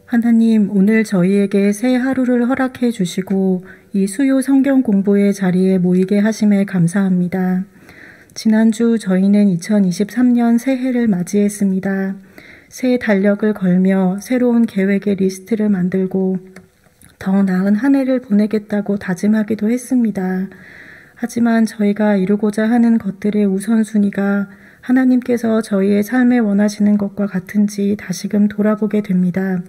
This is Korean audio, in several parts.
하나님, 오늘 저희에게 새 하루를 허락해 주시고 이 수요 성경 공부의 자리에 모이게 하심에 감사합니다. 지난주 저희는 2023년 새해를 맞이했습니다. 새 달력을 걸며 새로운 계획의 리스트를 만들고 더 나은 한 해를 보내겠다고 다짐하기도 했습니다. 하지만 저희가 이루고자 하는 것들의 우선순위가 하나님께서 저희의 삶에 원하시는 것과 같은지 다시금 돌아보게 됩니다.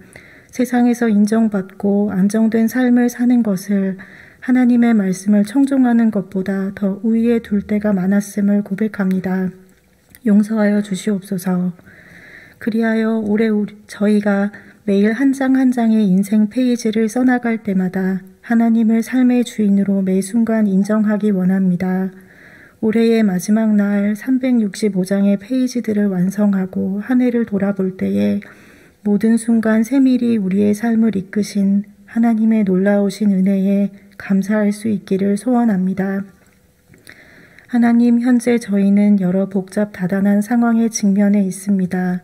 세상에서 인정받고 안정된 삶을 사는 것을 하나님의 말씀을 청종하는 것보다 더 우위에 둘 때가 많았음을 고백합니다. 용서하여 주시옵소서. 그리하여 올해 저희가 매일 한 장 한 장의 인생 페이지를 써나갈 때마다 하나님을 삶의 주인으로 매 순간 인정하기 원합니다. 올해의 마지막 날 365장의 페이지들을 완성하고 한 해를 돌아볼 때에 모든 순간 세밀히 우리의 삶을 이끄신 하나님의 놀라우신 은혜에 감사할 수 있기를 소원합니다. 하나님, 현재 저희는 여러 복잡 다단한 상황에 직면해 있습니다.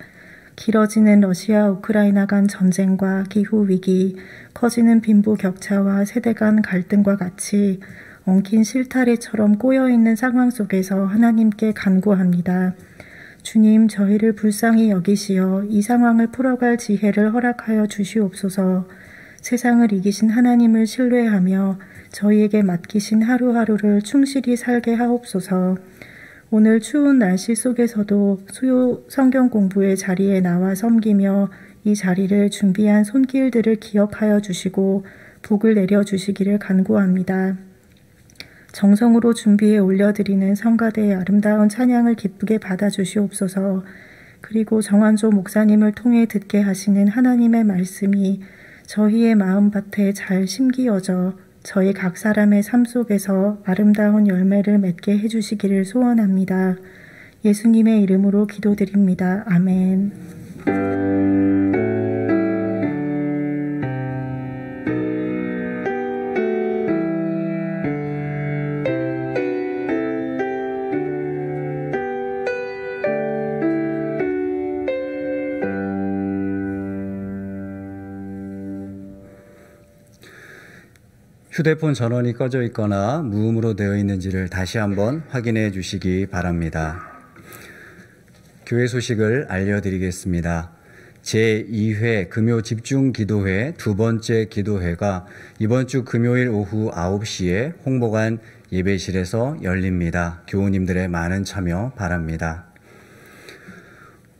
길어지는 러시아 우크라이나 간 전쟁과 기후위기, 커지는 빈부격차와 세대 간 갈등과 같이 엉킨 실타래처럼 꼬여있는 상황 속에서 하나님께 간구합니다. 주님, 저희를 불쌍히 여기시어 이 상황을 풀어갈 지혜를 허락하여 주시옵소서. 세상을 이기신 하나님을 신뢰하며 저희에게 맡기신 하루하루를 충실히 살게 하옵소서. 오늘 추운 날씨 속에서도 수요 성경 공부의 자리에 나와 섬기며 이 자리를 준비한 손길들을 기억하여 주시고 복을 내려주시기를 간구합니다. 정성으로 준비해 올려드리는 성가대의 아름다운 찬양을 기쁘게 받아주시옵소서. 그리고 정한조 목사님을 통해 듣게 하시는 하나님의 말씀이 저희의 마음밭에 잘 심기어져 저희 각 사람의 삶 속에서 아름다운 열매를 맺게 해주시기를 소원합니다. 예수님의 이름으로 기도드립니다. 아멘. 휴대폰 전원이 꺼져 있거나 무음으로 되어 있는지를 다시 한번 확인해 주시기 바랍니다. 교회 소식을 알려드리겠습니다. 제2회 금요 집중 기도회 두 번째 기도회가 이번 주 금요일 오후 9시에 홍보관 예배실에서 열립니다. 교우님들의 많은 참여 바랍니다.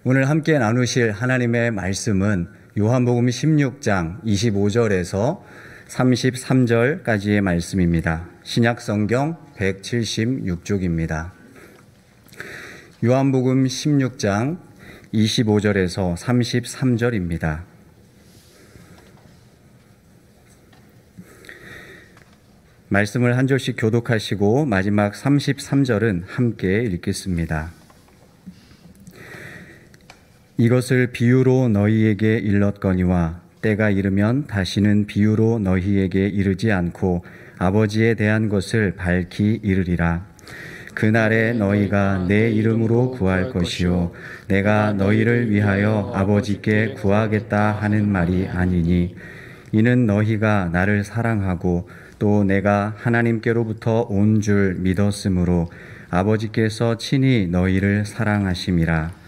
오늘 함께 나누실 하나님의 말씀은 요한복음 16장 25절에서 33절까지의 말씀입니다. 신약성경 176쪽입니다. 요한복음 16장 25절에서 33절입니다. 말씀을 한 절씩 교독하시고 마지막 33절은 함께 읽겠습니다. 이것을 비유로 너희에게 일렀거니와 때가 이르면 다시는 비유로 너희에게 이르지 않고 아버지에 대한 것을 밝히 이르리라. 그날에 너희가 내 이름으로 구할 것이요 내가 너희를 위하여 아버지께 구하겠다 하는 말이 아니니 이는 너희가 나를 사랑하고 또 내가 하나님께로부터 온 줄 믿었으므로 아버지께서 친히 너희를 사랑하심이라.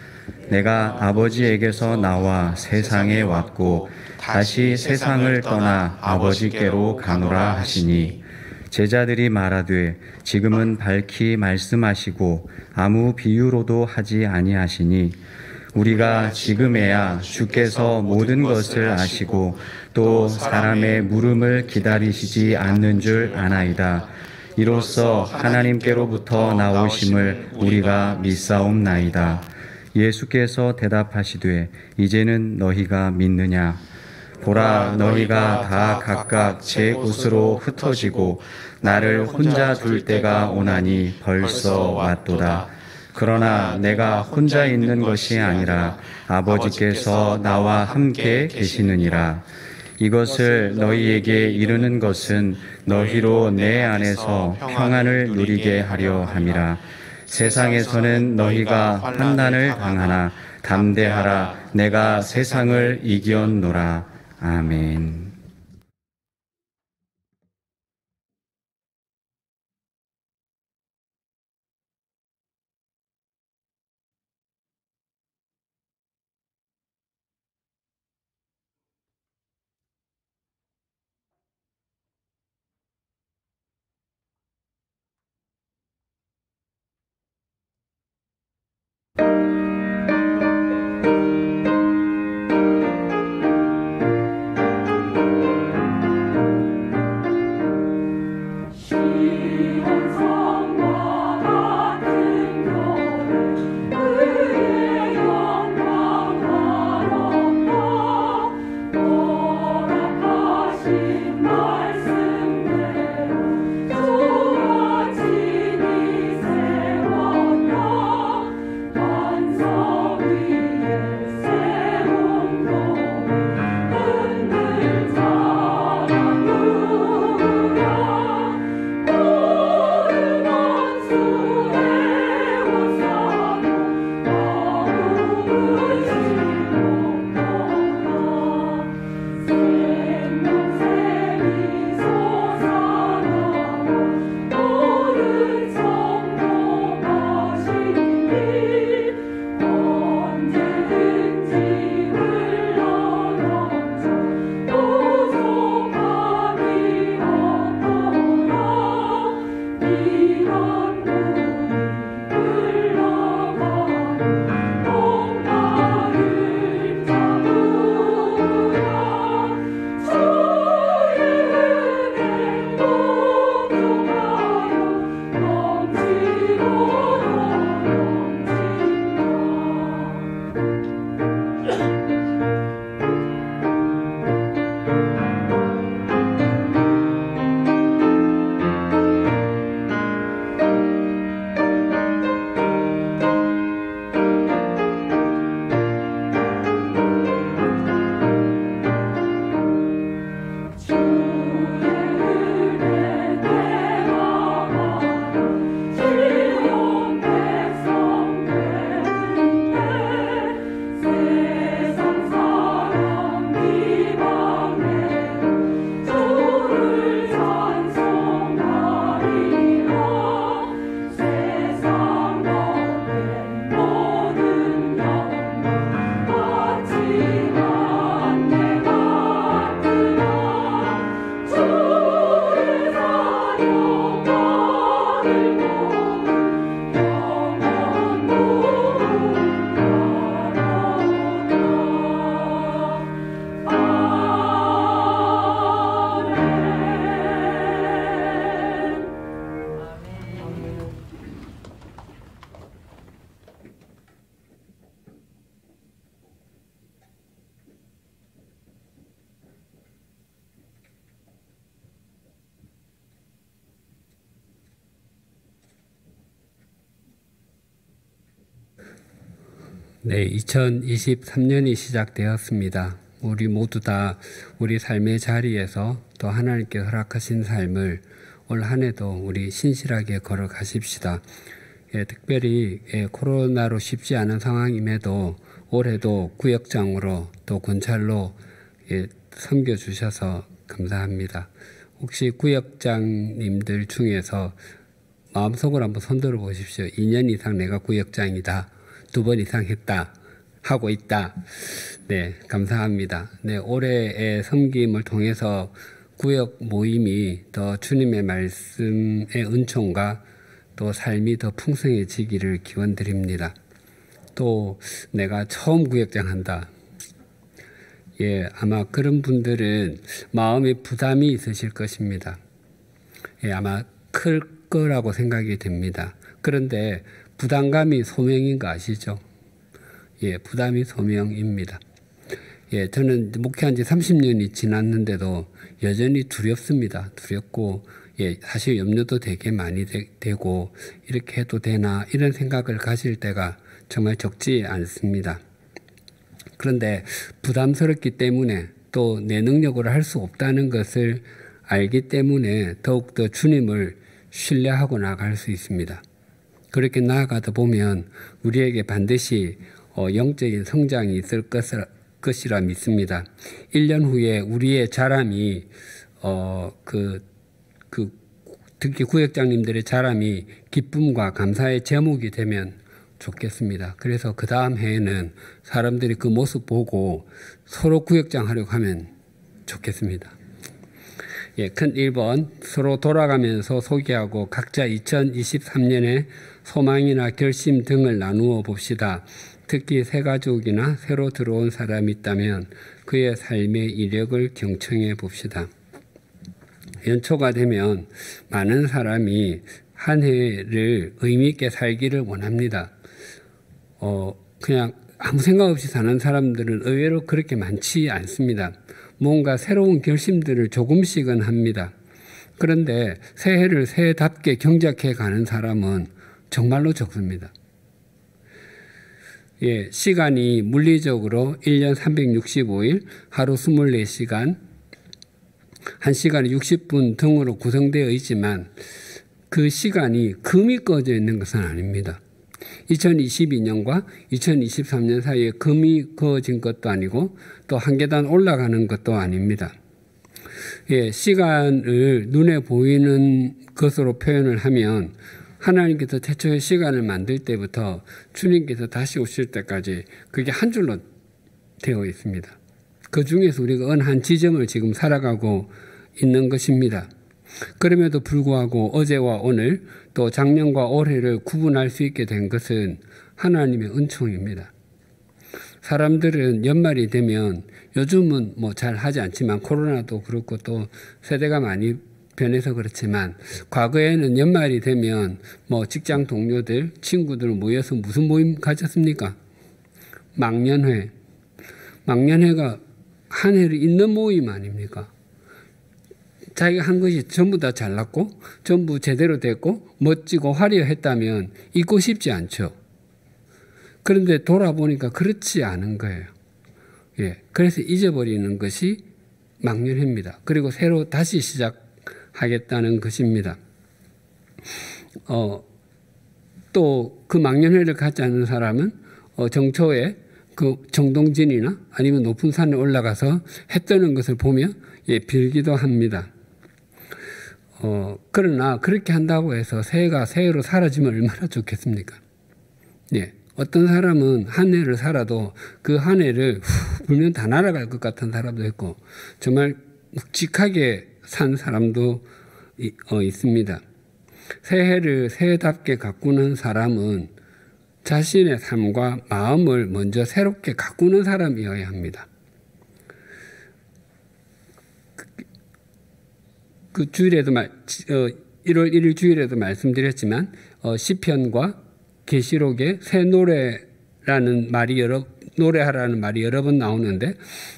내가 아버지에게서 나와 세상에 왔고 다시 세상을 떠나 아버지께로 가노라 하시니 제자들이 말하되 지금은 밝히 말씀하시고 아무 비유로도 하지 아니하시니 우리가 지금에야 주께서 모든 것을 아시고 또 사람의 물음을 기다리시지 않는 줄 아나이다. 이로써 하나님께로부터 나오심을 우리가 믿사옵나이다. 예수께서 대답하시되 이제는 너희가 믿느냐? 보라, 너희가 다 각각 제 곳으로 흩어지고 나를 혼자 둘 때가 오나니 벌써 왔도다. 그러나 내가 혼자 있는 것이 아니라 아버지께서 나와 함께 계시느니라. 이것을 너희에게 이르는 것은 너희로 내 안에서 평안을 누리게 하려 함이라. 세상에서는 너희가 환난을 당하나 담대하라. 내가 세상을 이겼노라. 아멘. 네, 2023년이 시작되었습니다. 우리 모두 다 우리 삶의 자리에서 또 하나님께 허락하신 삶을 올 한 해도 우리 신실하게 걸어가십시다. 특별히 코로나로 쉽지 않은 상황임에도 올해도 구역장으로 또 권찰로 섬겨주셔서 감사합니다. 혹시 구역장님들 중에서 마음속으로 한번 손들어 보십시오. 2년 이상 내가 구역장이다. 2번 이상 했다. 하고 있다. 네, 감사합니다. 네, 올해의 섬김을 통해서 구역 모임이 더 주님의 말씀의 은총과 또 삶이 더 풍성해지기를 기원드립니다. 또 내가 처음 구역장 한다. 아마 그런 분들은 마음에 부담이 있으실 것입니다. 아마 클 거라고 생각이 됩니다. 그런데 부담감이 소명인 거 아시죠? 부담이 소명입니다. 저는 목회한 지 30년이 지났는데도 여전히 두렵습니다. 두렵고, 사실 염려도 되게 많이 되고, 이렇게 해도 되나, 이런 생각을 가질 때가 정말 적지 않습니다. 그런데 부담스럽기 때문에 또 내 능력으로 할 수 없다는 것을 알기 때문에 더욱더 주님을 신뢰하고 나아갈 수 있습니다. 그렇게 나아가다 보면 우리에게 반드시 영적인 성장이 있을 것을 것이라 믿습니다. 1년 후에 우리의 자람이 특히 구역장님들의 자람이 기쁨과 감사의 제목이 되면 좋겠습니다. 그래서 그 다음 해에는 사람들이 그 모습 보고 서로 구역장 하려고 하면 좋겠습니다. 예, 큰 1번 서로 돌아가면서 소개하고 각자 2023년의 소망이나 결심 등을 나누어 봅시다. 특히 새 가족이나 새로 들어온 사람이 있다면 그의 삶의 이력을 경청해 봅시다. 연초가 되면 많은 사람이 한 해를 의미 있게 살기를 원합니다. 그냥 아무 생각 없이 사는 사람들은 의외로 그렇게 많지 않습니다. 뭔가 새로운 결심들을 조금씩은 합니다. 그런데 새해를 새해답게 경작해 가는 사람은 정말로 적습니다. 예, 시간이 물리적으로 1년 365일, 하루 24시간, 1시간에 60분 등으로 구성되어 있지만 그 시간이 금이 꺼져 있는 것은 아닙니다. 2022년과 2023년 사이에 금이 그어진 것도 아니고 또 한 계단 올라가는 것도 아닙니다. 예, 시간을 눈에 보이는 것으로 표현을 하면 하나님께서 태초에 시간을 만들 때부터 주님께서 다시 오실 때까지 그게 한 줄로 되어 있습니다. 그 중에서 우리가 어느 한 지점을 지금 살아가고 있는 것입니다. 그럼에도 불구하고 어제와 오늘 또 작년과 올해를 구분할 수 있게 된 것은 하나님의 은총입니다. 사람들은 연말이 되면 요즘은 뭐 잘 하지 않지만 코로나도 그렇고 또 세대가 많이 변해서 그렇지만 과거에는 연말이 되면 뭐 직장 동료들, 친구들 모여서 무슨 모임 가졌습니까? 망년회. 망년회가 한 해를 잇는 모임 아닙니까? 자기가 한 것이 전부 다 잘났고 전부 제대로 됐고 멋지고 화려했다면 잊고 싶지 않죠. 그런데 돌아보니까 그렇지 않은 거예요. 예, 그래서 잊어버리는 것이 망년회입니다. 그리고 새로 다시 시작하겠다는 것입니다. 또 그 망년회를 갖지 않는 사람은 정초에 그 정동진이나 아니면 높은 산에 올라가서 해 뜨는 것을 보며 예, 빌기도 합니다. 그러나 그렇게 한다고 해서 새해가 새해로 사라지면 얼마나 좋겠습니까? 예, 어떤 사람은 한 해를 살아도 그 한 해를 불면 다 날아갈 것 같은 사람도 있고 정말 묵직하게 산 사람도 있습니다. 새해를 새해답게 가꾸는 사람은 자신의 삶과 마음을 먼저 새롭게 가꾸는 사람이어야 합니다. 그 주일에도 1월 1일 주일에도 말씀드렸지만 시편과 계시록에 새 노래라는 말이 노래하라는 말이 여러 번 나오는데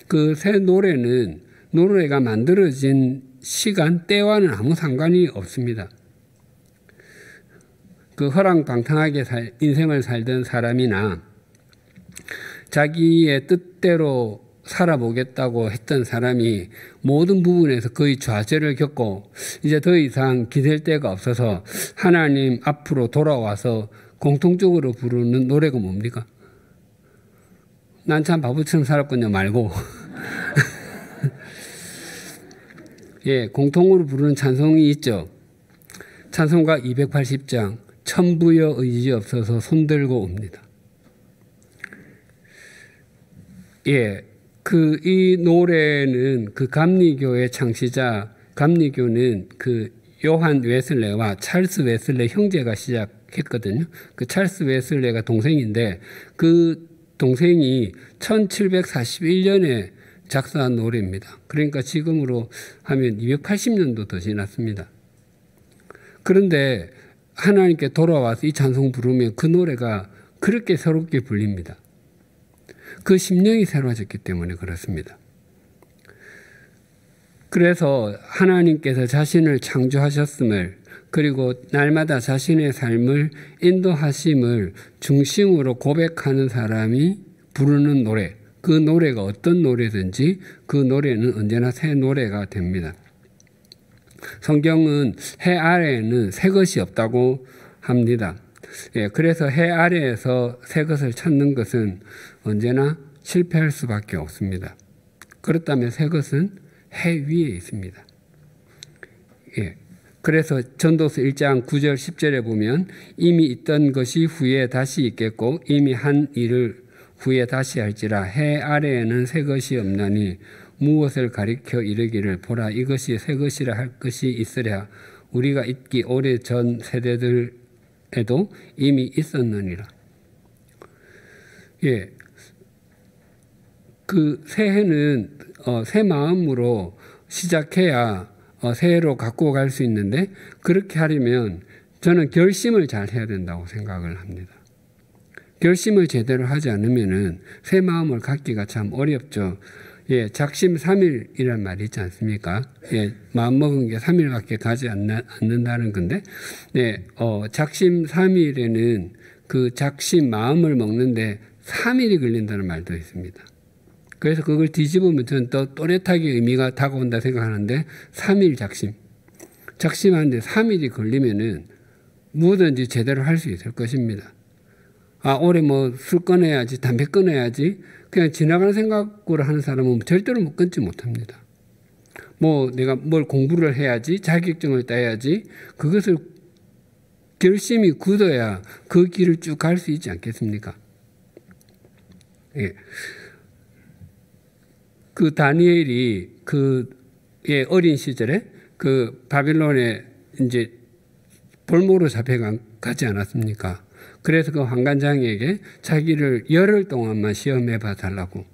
그 새 노래는 노래가 만들어진 시간 때와는 아무 상관이 없습니다. 그 허랑방탕하게 인생을 살던 사람이나 자기의 뜻대로 살아보겠다고 했던 사람이 모든 부분에서 거의 좌절을 겪고 이제 더 이상 기댈 데가 없어서 하나님 앞으로 돌아와서 공통적으로 부르는 노래가 뭡니까? 난 참 바보처럼 살았군요 말고 예, 공통으로 부르는 찬송이 있죠. 찬송가 280장 천부여 의지 없어서 손들고 옵니다. 예, 이 노래는 그 감리교의 창시자, 감리교는 그 요한 웨슬레와 찰스 웨슬레 형제가 시작했거든요. 그 찰스 웨슬레가 동생인데 그 동생이 1741년에 작사한 노래입니다. 그러니까 지금으로 하면 280년도 더 지났습니다. 그런데 하나님께 돌아와서 이 찬송 부르면 그 노래가 그렇게 새롭게 불립니다. 그 심령이 새로워졌기 때문에 그렇습니다. 그래서 하나님께서 자신을 창조하셨음을 그리고 날마다 자신의 삶을 인도하심을 중심으로 고백하는 사람이 부르는 노래, 그 노래가 어떤 노래든지 그 노래는 언제나 새 노래가 됩니다. 성경은 해 아래에는 새 것이 없다고 합니다. 예, 그래서 해 아래에서 새 것을 찾는 것은 언제나 실패할 수밖에 없습니다. 그렇다면 새 것은 해 위에 있습니다. 예. 그래서 전도서 1장 9절 10절에 보면 이미 있던 것이 후에 다시 있겠고 이미 한 일을 후에 다시 할지라 해 아래에는 새 것이 없나니 무엇을 가리켜 이르기를 보라 이것이 새 것이라 할 것이 있으랴 우리가 있기 오래 전 세대들에도 이미 있었느니라. 예. 그 새해는 새 마음으로 시작해야 새해로 갖고 갈 수 있는데 그렇게 하려면 저는 결심을 잘 해야 된다고 생각을 합니다. 결심을 제대로 하지 않으면은 새 마음을 갖기가 참 어렵죠. 예, 작심 3일이란 말이 있지 않습니까? 예, 마음 먹은 게 3일밖에 가지 않는다는 건데, 예, 작심 3일에는 그 작심 마음을 먹는데 3일이 걸린다는 말도 있습니다. 그래서 그걸 뒤집으면 저는 또 또렷하게 의미가 다가온다 생각하는데 3일 작심하는데 3일이 걸리면은 뭐든지 제대로 할 수 있을 것입니다. 아, 올해 뭐 술 끊어야지, 담배 끊어야지 그냥 지나가는 생각으로 하는 사람은 절대로 못 끊지 못합니다. 뭐 내가 뭘 공부를 해야지, 자격증을 따야지 그것을 결심이 굳어야 그 길을 쭉 갈 수 있지 않겠습니까? 예. 그 다니엘이 어린 시절에 그 바빌론에 이제 볼모로 잡혀가지 않았습니까? 그래서 그 환관장에게 자기를 열흘 동안만 시험해 봐달라고.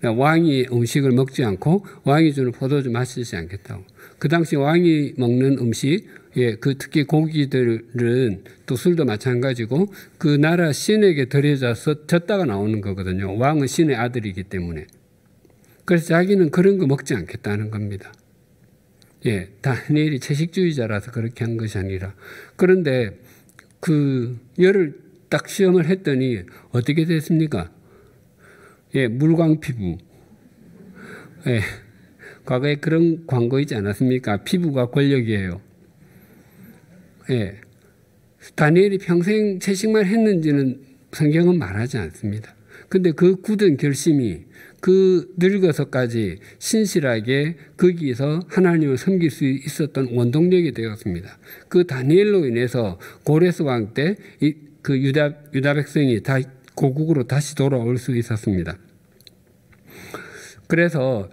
왕이 음식을 먹지 않고 왕이 주는 포도주 마시지 않겠다고. 그 당시 왕이 먹는 음식, 예, 그 특히 고기들은 또 술도 마찬가지고 그 나라 신에게 드려져서 졌다가 나오는 거거든요. 왕은 신의 아들이기 때문에. 그래서 자기는 그런 거 먹지 않겠다는 겁니다. 예, 다니엘이 채식주의자라서 그렇게 한 것이 아니라. 그런데 그 열을 딱 시험을 했더니 어떻게 됐습니까? 예, 물광 피부. 예, 과거에 그런 광고 있지 않았습니까? 피부가 권력이에요. 예, 다니엘이 평생 채식만 했는지는 성경은 말하지 않습니다. 근데 그 굳은 결심이 그 늙어서까지 신실하게 거기서 하나님을 섬길 수 있었던 원동력이 되었습니다. 그 다니엘로 인해서 고레스 왕 때 그 유다 백성이 다 고국으로 다시 돌아올 수 있었습니다. 그래서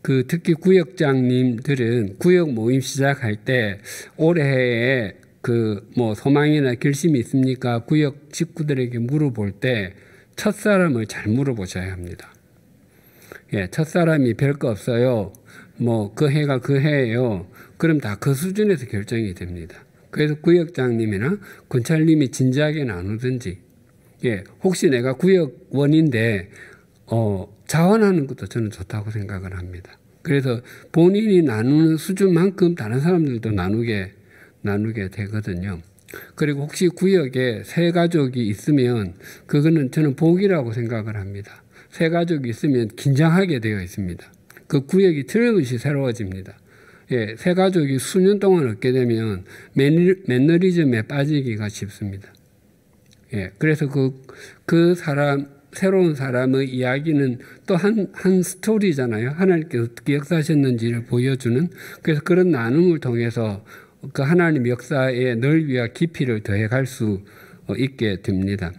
그 특히 구역장님들은 구역 모임 시작할 때 올해에 그 뭐 소망이나 결심이 있습니까? 구역 식구들에게 물어볼 때 첫사람을 잘 물어보셔야 합니다. 예, 첫사람이 별거 없어요. 뭐 그 해가 그 해예요. 그럼 다 그 수준에서 결정이 됩니다. 그래서 구역장님이나 군찰님이 진지하게 나누든지, 예, 혹시 내가 구역원인데 자원하는 것도 저는 좋다고 생각을 합니다. 그래서 본인이 나누는 수준만큼 다른 사람들도 나누게 되거든요. 그리고 혹시 구역에 새 가족이 있으면 그거는 저는 복이라고 생각을 합니다. 새 가족이 있으면 긴장하게 되어 있습니다. 그 구역이 틀림없이 새로워집니다. 예, 새 가족이 수년 동안 얻게 되면 매너리즘에 빠지기가 쉽습니다. 예, 그래서 그 사람, 새로운 사람의 이야기는 또 한 스토리잖아요. 하나님께서 어떻게 역사하셨는지를 보여주는. 그래서 그런 나눔을 통해서 그 하나님 역사의 넓이와 깊이를 더해갈 수 있게 됩니다.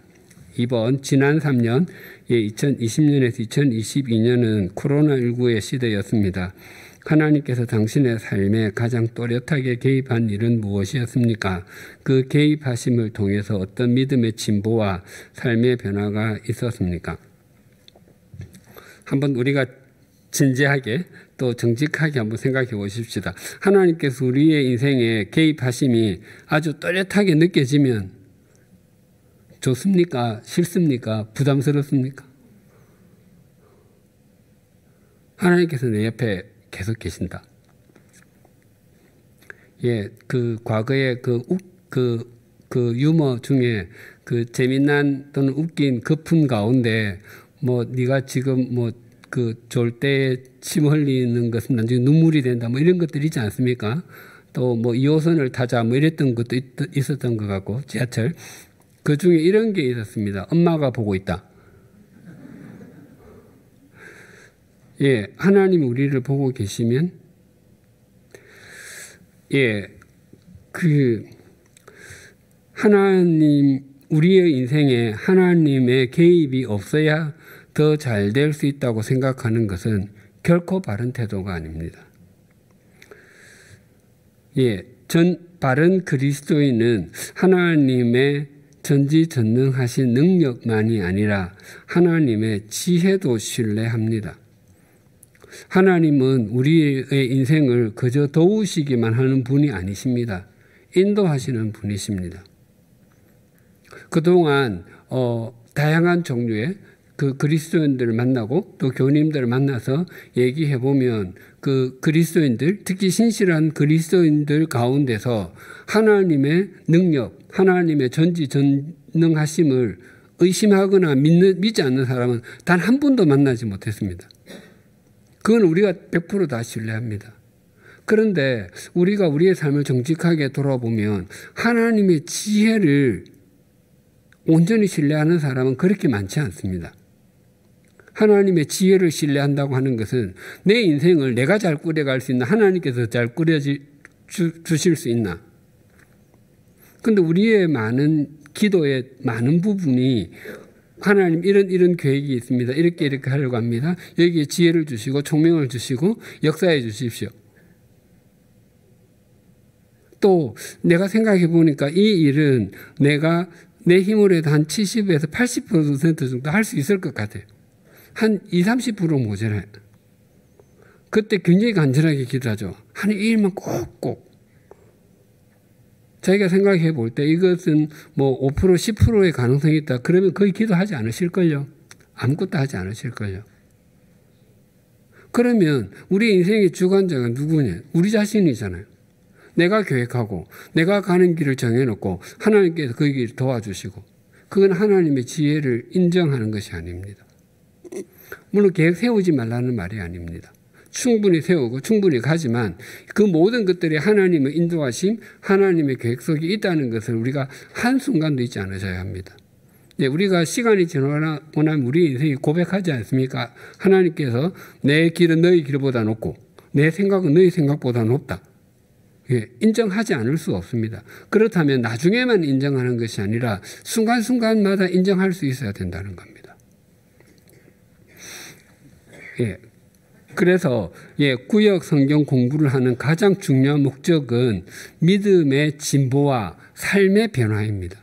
이번 지난 3년, 2020년에서 2022년은 코로나19의 시대였습니다. 하나님께서 당신의 삶에 가장 또렷하게 개입한 일은 무엇이었습니까? 그 개입하심을 통해서 어떤 믿음의 진보와 삶의 변화가 있었습니까? 한번 우리가 진지하게 또 정직하게 한번 생각해 보십시다. 하나님께서 우리의 인생에 개입하심이 아주 또렷하게 느껴지면 좋습니까? 싫습니까? 부담스럽습니까? 하나님께서 내 옆에 계속 계신다. 예, 그 과거의 그 유머 중에 그 재미난 또는 웃긴 거품 가운데 뭐 네가 지금 뭐 그 졸 때에 침 흘리는 것은 나중에 눈물이 된다 뭐 이런 것들이 있지 않습니까? 또 뭐 2호선을 타자 뭐 이랬던 것도 있었던 것 같고 지하철 그 중에 이런 게 있었습니다. 엄마가 보고 있다. 하나님이 우리를 보고 계시면 하나님 우리의 인생에 하나님의 개입이 없어야 더 잘 될 수 있다고 생각하는 것은 결코 바른 태도가 아닙니다. 바른 그리스도인은 하나님의 전지전능하신 능력만이 아니라 하나님의 지혜도 신뢰합니다. 하나님은 우리의 인생을 그저 도우시기만 하는 분이 아니십니다. 인도하시는 분이십니다. 그동안 다양한 종류의 그 그리스도인들을 만나고 또 교우님들을 만나서 얘기해 보면 그 그리스도인들, 특히 신실한 그리스도인들 가운데서 하나님의 능력, 하나님의 전지전능하심을 의심하거나 믿지 않는 사람은 단 한 분도 만나지 못했습니다. 그건 우리가 100% 다 신뢰합니다. 그런데 우리가 우리의 삶을 정직하게 돌아보면 하나님의 지혜를 온전히 신뢰하는 사람은 그렇게 많지 않습니다. 하나님의 지혜를 신뢰한다고 하는 것은 내 인생을 내가 잘 꾸려갈 수 있나, 하나님께서 잘 꾸려주실 수 있나. 그런데 우리의 많은 기도의 많은 부분이 하나님 이런 계획이 있습니다. 이렇게 하려고 합니다. 여기에 지혜를 주시고 총명을 주시고 역사해 주십시오. 또 내가 생각해 보니까 이 일은 내가 내 힘으로 해도 한 70에서 80% 정도 할 수 있을 것 같아요. 한 20-30% 모자라요. 그때 굉장히 간절하게 기도하죠. 하나님 이 일만 꼭꼭. 자기가 생각해 볼 때 이것은 뭐 5% 10%의 가능성이 있다. 그러면 거의 기도하지 않으실걸요. 아무것도 하지 않으실걸요. 그러면 우리 인생의 주관자가 누구냐? 우리 자신이잖아요. 내가 계획하고 내가 가는 길을 정해놓고 하나님께서 그 길을 도와주시고, 그건 하나님의 지혜를 인정하는 것이 아닙니다. 물론 계획 세우지 말라는 말이 아닙니다. 충분히 세우고 충분히 가지만 그 모든 것들이 하나님의 인도하심, 하나님의 계획 속에 있다는 것을 우리가 한순간도 잊지 않으셔야 합니다. 우리가 시간이 지나면 우리 인생이 고백하지 않습니까? 하나님께서 내 길은 너희 길보다 높고 내 생각은 너희 생각보다 높다. 인정하지 않을 수 없습니다. 그렇다면 나중에만 인정하는 것이 아니라 순간순간마다 인정할 수 있어야 된다는 겁니다. 그래서 구역 성경 공부를 하는 가장 중요한 목적은 믿음의 진보와 삶의 변화입니다.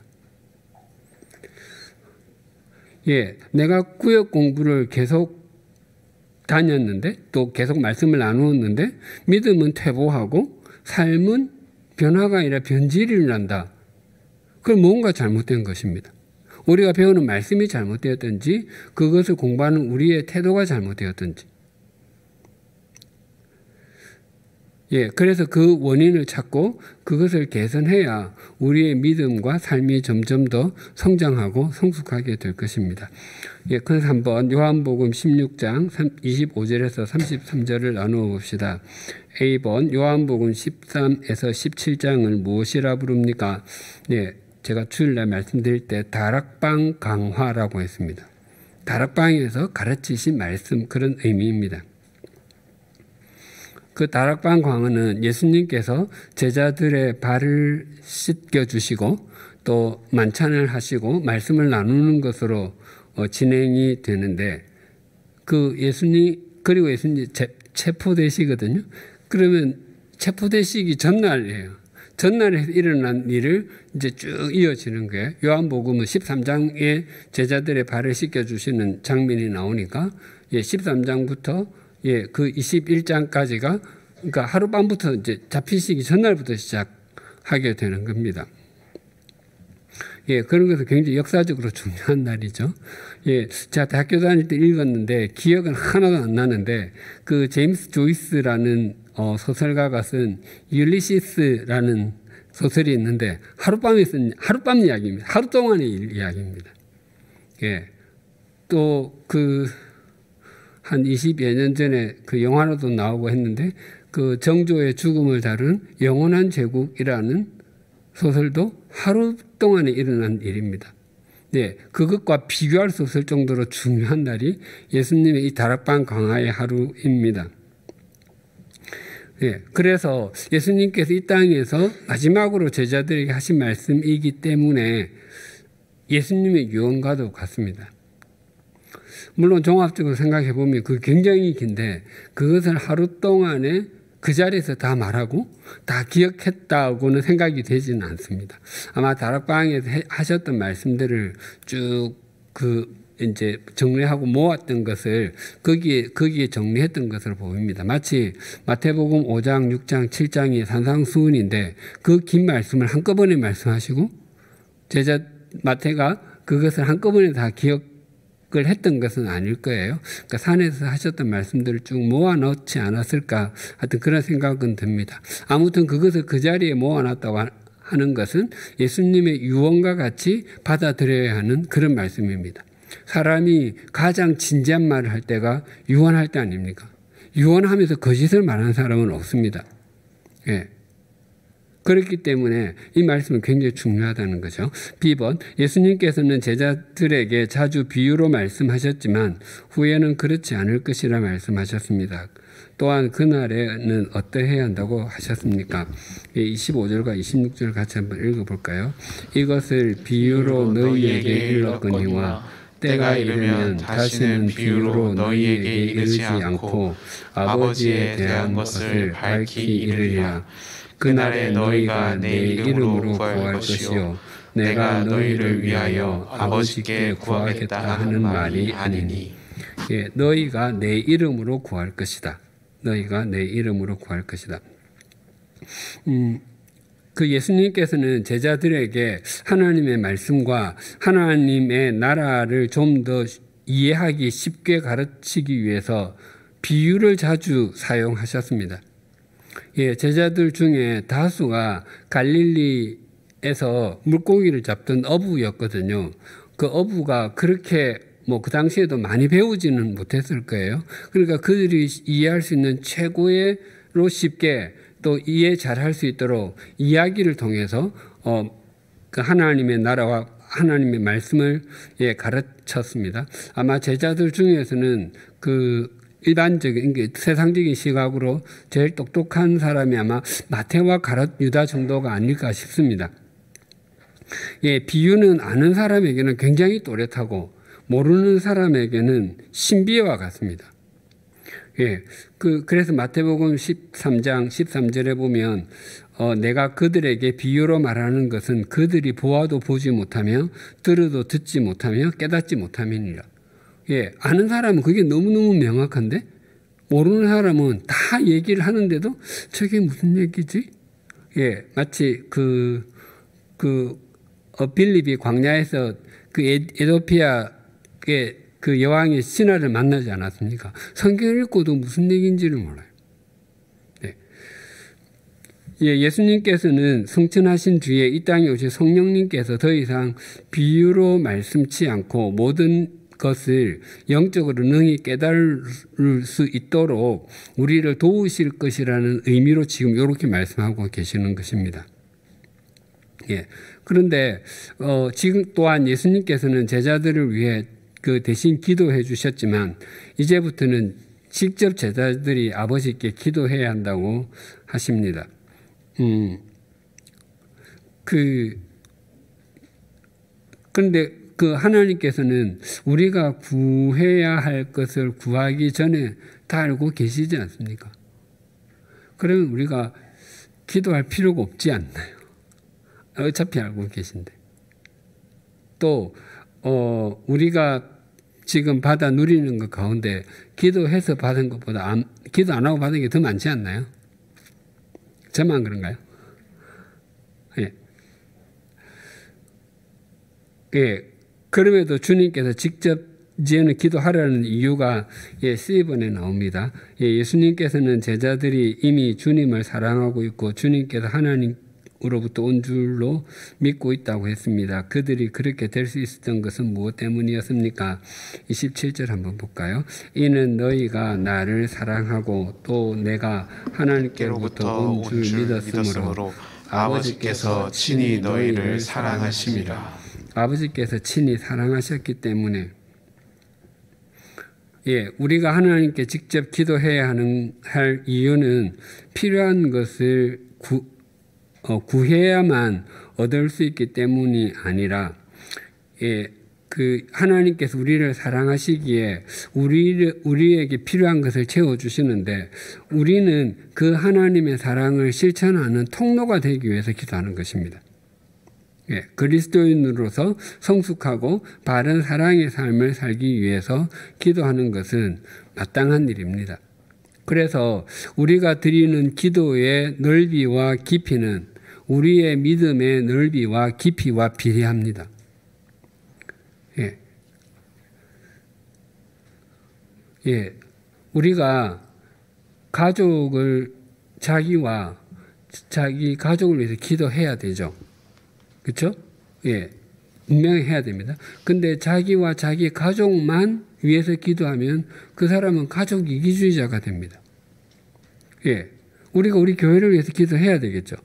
내가 구역 공부를 계속 다녔는데 또 계속 말씀을 나누었는데 믿음은 퇴보하고 삶은 변화가 아니라 변질이 일어난다. 그건 뭔가 잘못된 것입니다. 우리가 배우는 말씀이 잘못되었든지 그것을 공부하는 우리의 태도가 잘못되었든지. 그래서 그 원인을 찾고 그것을 개선해야 우리의 믿음과 삶이 점점 더 성장하고 성숙하게 될 것입니다. 그래서 한번 요한복음 16장 25절에서 33절을 나누어 봅시다. A번 요한복음 13에서 17장을 무엇이라 부릅니까? 제가 주일날 말씀드릴 때 다락방 강화라고 했습니다. 다락방에서 가르치신 말씀, 그런 의미입니다. 그 다락방 강화는 예수님께서 제자들의 발을 씻겨주시고 또 만찬을 하시고 말씀을 나누는 것으로 진행이 되는데, 그 그리고 예수님 체포되시거든요. 그러면 체포되시기 전날이에요. 전날에 일어난 일을 이제 쭉 이어지는 거예요. 요한복음은 13장에 제자들의 발을 씻겨주시는 장면이 나오니까 13장부터 그 21장까지가 그러니까 하룻밤부터 이제 잡히시기 전날부터 시작하게 되는 겁니다. 그런 것은 굉장히 역사적으로 중요한 날이죠. 제가 대학교 다닐 때 읽었는데 기억은 하나도 안 나는데 그 제임스 조이스라는 소설가가 쓴 율리시스라는 소설이 있는데 하룻밤 이야기입니다. 하루 동안의 이야기입니다. 또 한 20여 년 전에 그 영화로도 나오고 했는데 그 정조의 죽음을 다룬 영원한 제국이라는 소설도 하루 동안에 일어난 일입니다. 네, 그것과 비교할 수 없을 정도로 중요한 날이 예수님의 이 다락방 강화의 하루입니다. 네, 그래서 예수님께서 이 땅에서 마지막으로 제자들에게 하신 말씀이기 때문에 예수님의 유언과도 같습니다. 물론 종합적으로 생각해 보면 그 굉장히 긴데 그것을 하루 동안에 그 자리에서 다 말하고 다 기억했다고는 생각이 되지는 않습니다. 아마 다락방에서 하셨던 말씀들을 쭉 이제 정리하고 모았던 것을 거기에 정리했던 것으로 보입니다. 마치 마태복음 5장, 6장, 7장이 산상수훈인데 그 긴 말씀을 한꺼번에 말씀하시고 제자 마태가 그것을 한꺼번에 다 기억을 했던 것은 아닐 거예요. 그러니까 산에서 하셨던 말씀들을 쭉 모아놓지 않았을까 하여튼 그런 생각은 듭니다. 아무튼 그것을 그 자리에 모아놨다고 하는 것은 예수님의 유언과 같이 받아들여야 하는 그런 말씀입니다. 사람이 가장 진지한 말을 할 때가 유언할 때 아닙니까? 유언하면서 거짓을 말하는 사람은 없습니다. 예. 그렇기 때문에 이 말씀은 굉장히 중요하다는 거죠. B번, 예수님께서는 제자들에게 자주 비유로 말씀하셨지만 후에는 그렇지 않을 것이라 말씀하셨습니다. 또한 그날에는 어떠해야 한다고 하셨습니까? 25절과 26절 같이 한번 읽어볼까요? 이것을 비유로 너희에게 일렀거니와 때가 이르면 다시는 비유로 너희에게 이르지 않고 아버지에 대한 것을 밝히 이르리라. 그날에 너희가 내 이름으로 구할 것이요 내가 너희를 위하여 아버지께 구하겠다 하는 말이 아니니. 예, 너희가 내 이름으로 구할 것이다. 너희가 내 이름으로 구할 것이다. 그 예수님께서는 제자들에게 하나님의 말씀과 하나님의 나라를 좀 더 이해하기 쉽게 가르치기 위해서 비유를 자주 사용하셨습니다. 예, 제자들 중에 다수가 갈릴리에서 물고기를 잡던 어부였거든요. 그 어부가 그렇게 그 당시에도 많이 배우지는 못했을 거예요. 그러니까 그들이 이해할 수 있는 최고로 쉽게 또 이해 잘할 수 있도록 이야기를 통해서 그 하나님의 나라와 하나님의 말씀을 가르쳤습니다. 아마 제자들 중에서는 그 일반적인 세상적인 시각으로 제일 똑똑한 사람이 아마 마태와 유다 정도가 아닐까 싶습니다. 예, 비유는 아는 사람에게는 굉장히 또렷하고 모르는 사람에게는 신비와 같습니다. 예, 그래서 마태복음 13장 13절에 보면 내가 그들에게 비유로 말하는 것은 그들이 보아도 보지 못하며 들어도 듣지 못하며 깨닫지 못함이니라. 예, 아는 사람은 그게 너무너무 명확한데 모르는 사람은 다 얘기를 하는데도 저게 무슨 얘기지? 예, 마치 빌립이 광야에서 그 에도피아의 그 여왕의 신하를 만나지 않았습니까? 성경을 읽고도 무슨 얘기인지를 몰라요. 네. 예, 예수님께서는 승천하신 뒤에 이 땅에 오신 성령님께서 더 이상 비유로 말씀치 않고 모든 것을 영적으로 능히 깨달을 수 있도록 우리를 도우실 것이라는 의미로 지금 이렇게 말씀하고 계시는 것입니다. 예. 그런데 지금 또한 예수님께서는 제자들을 위해 그 대신 기도해 주셨지만 이제부터는 직접 제자들이 아버지께 기도해야 한다고 하십니다. 그런데 그 하나님께서는 우리가 구해야 할 것을 구하기 전에 다 알고 계시지 않습니까? 그러면 우리가 기도할 필요가 없지 않나요? 어차피 알고 계신데. 또 우리가 지금 받아 누리는 것 가운데 기도해서 받은 것보다 기도 안 하고 받은 게 더 많지 않나요? 저만 그런가요? 예. 예. 그럼에도 주님께서 직접 이제는 기도하라는 이유가 C번에 나옵니다. 예수님께서는 제자들이 이미 주님을 사랑하고 있고 주님께서 하나님으로부터 온 줄로 믿고 있다고 했습니다. 그들이 그렇게 될 수 있었던 것은 무엇 때문이었습니까? 27절 한번 볼까요? 이는 너희가 나를 사랑하고 또 내가 하나님께로부터 온 줄 믿었으므로 아버지께서 친히 너희를 사랑하심이라. 아버지께서 친히 사랑하셨기 때문에 우리가 하나님께 직접 기도해야 할 이유는 필요한 것을 구해야만 얻을 수 있기 때문이 아니라 그 하나님께서 우리를 사랑하시기에 우리에게 필요한 것을 채워주시는데 우리는 그 하나님의 사랑을 실천하는 통로가 되기 위해서 기도하는 것입니다. 그리스도인으로서 성숙하고 바른 사랑의 삶을 살기 위해서 기도하는 것은 마땅한 일입니다. 그래서 우리가 드리는 기도의 넓이와 깊이는 우리의 믿음의 넓이와 깊이와 비례합니다. 우리가 가족을 자기 가족을 위해서 기도해야 되죠. 그렇죠? 분명히 해야 됩니다. 근데 자기와 자기 가족만 위해서 기도하면 그 사람은 가족 이기주의자가 됩니다. 우리가 우리 교회를 위해서 기도해야 되겠죠.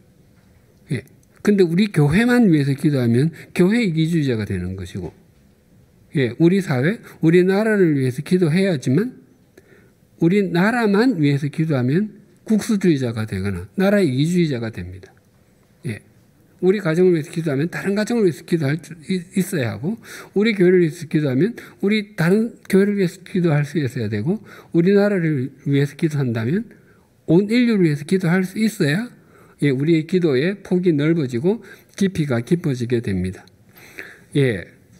근데 우리 교회만 위해서 기도하면 교회 이기주의자가 되는 것이고, 우리 사회, 우리 나라를 위해서 기도해야지만 우리 나라만 위해서 기도하면 국수주의자가 되거나 나라 이기주의자가 됩니다. 우리 가정을 위해서 기도하면 다른 가정을 위해서 기도할 수 있어야 하고, 우리 교회를 위해서 기도하면 우리 다른 교회를 위해서 기도할 수 있어야 되고, 우리나라를 위해서 기도한다면 온 인류를 위해서 기도할 수 있어야 우리의 기도의 폭이 넓어지고 깊이가 깊어지게 됩니다.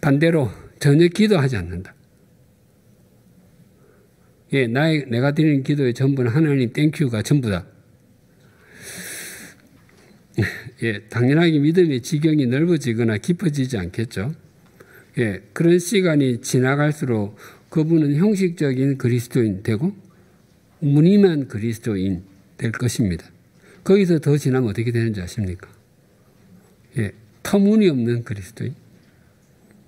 반대로 전혀 기도하지 않는다. 내가 드리는 기도의 전부는 하나님 땡큐가 전부다. 당연하게 믿음의 지경이 넓어지거나 깊어지지 않겠죠. 그런 시간이 지나갈수록 그분은 형식적인 그리스도인 되고 무늬만 그리스도인 될 것입니다. 거기서 더 지나면 어떻게 되는지 아십니까? 터무니없는 그리스도인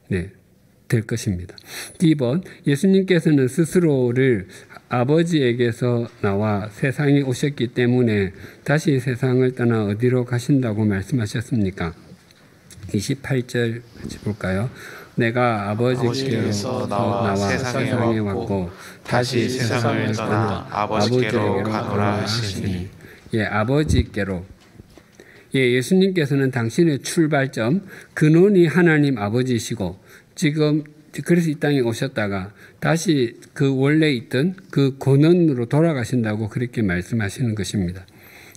될 것입니다. 2번, 예수님께서는 스스로를 아버지에게서 나와 세상에 오셨기 때문에 다시 세상을 떠나 어디로 가신다고 말씀하셨습니까? 28절 같이 볼까요? 내가 아버지께로서 나와 세상에 왔고 다시 세상을 떠나 아버지께로 가노라 하시니. 아버지께로. 예수님께서는 당신의 출발점, 근원이 하나님 아버지시고 지금 그래서 이 땅에 오셨다가 다시 그 원래 있던 그 근원으로 돌아가신다고 그렇게 말씀하시는 것입니다.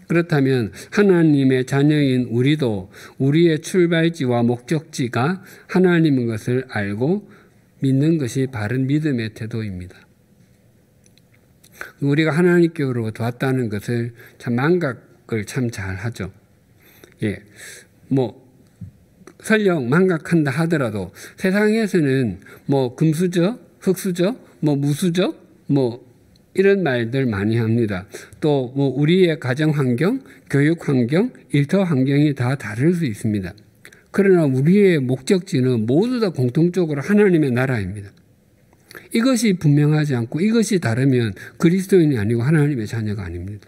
그렇다면 하나님의 자녀인 우리도 우리의 출발지와 목적지가 하나님인 것을 알고 믿는 것이 바른 믿음의 태도입니다. 우리가 하나님께로부터 왔다는 것을 참 망각을 참 잘하죠. 설령 망각한다 하더라도 세상에서는 금수저, 흙수저, 무수저, 이런 말들 많이 합니다. 또 우리의 가정 환경, 교육 환경, 일터 환경이 다 다를 수 있습니다. 그러나 우리의 목적지는 모두 다 공통적으로 하나님의 나라입니다. 이것이 분명하지 않고 이것이 다르면 그리스도인이 아니고 하나님의 자녀가 아닙니다.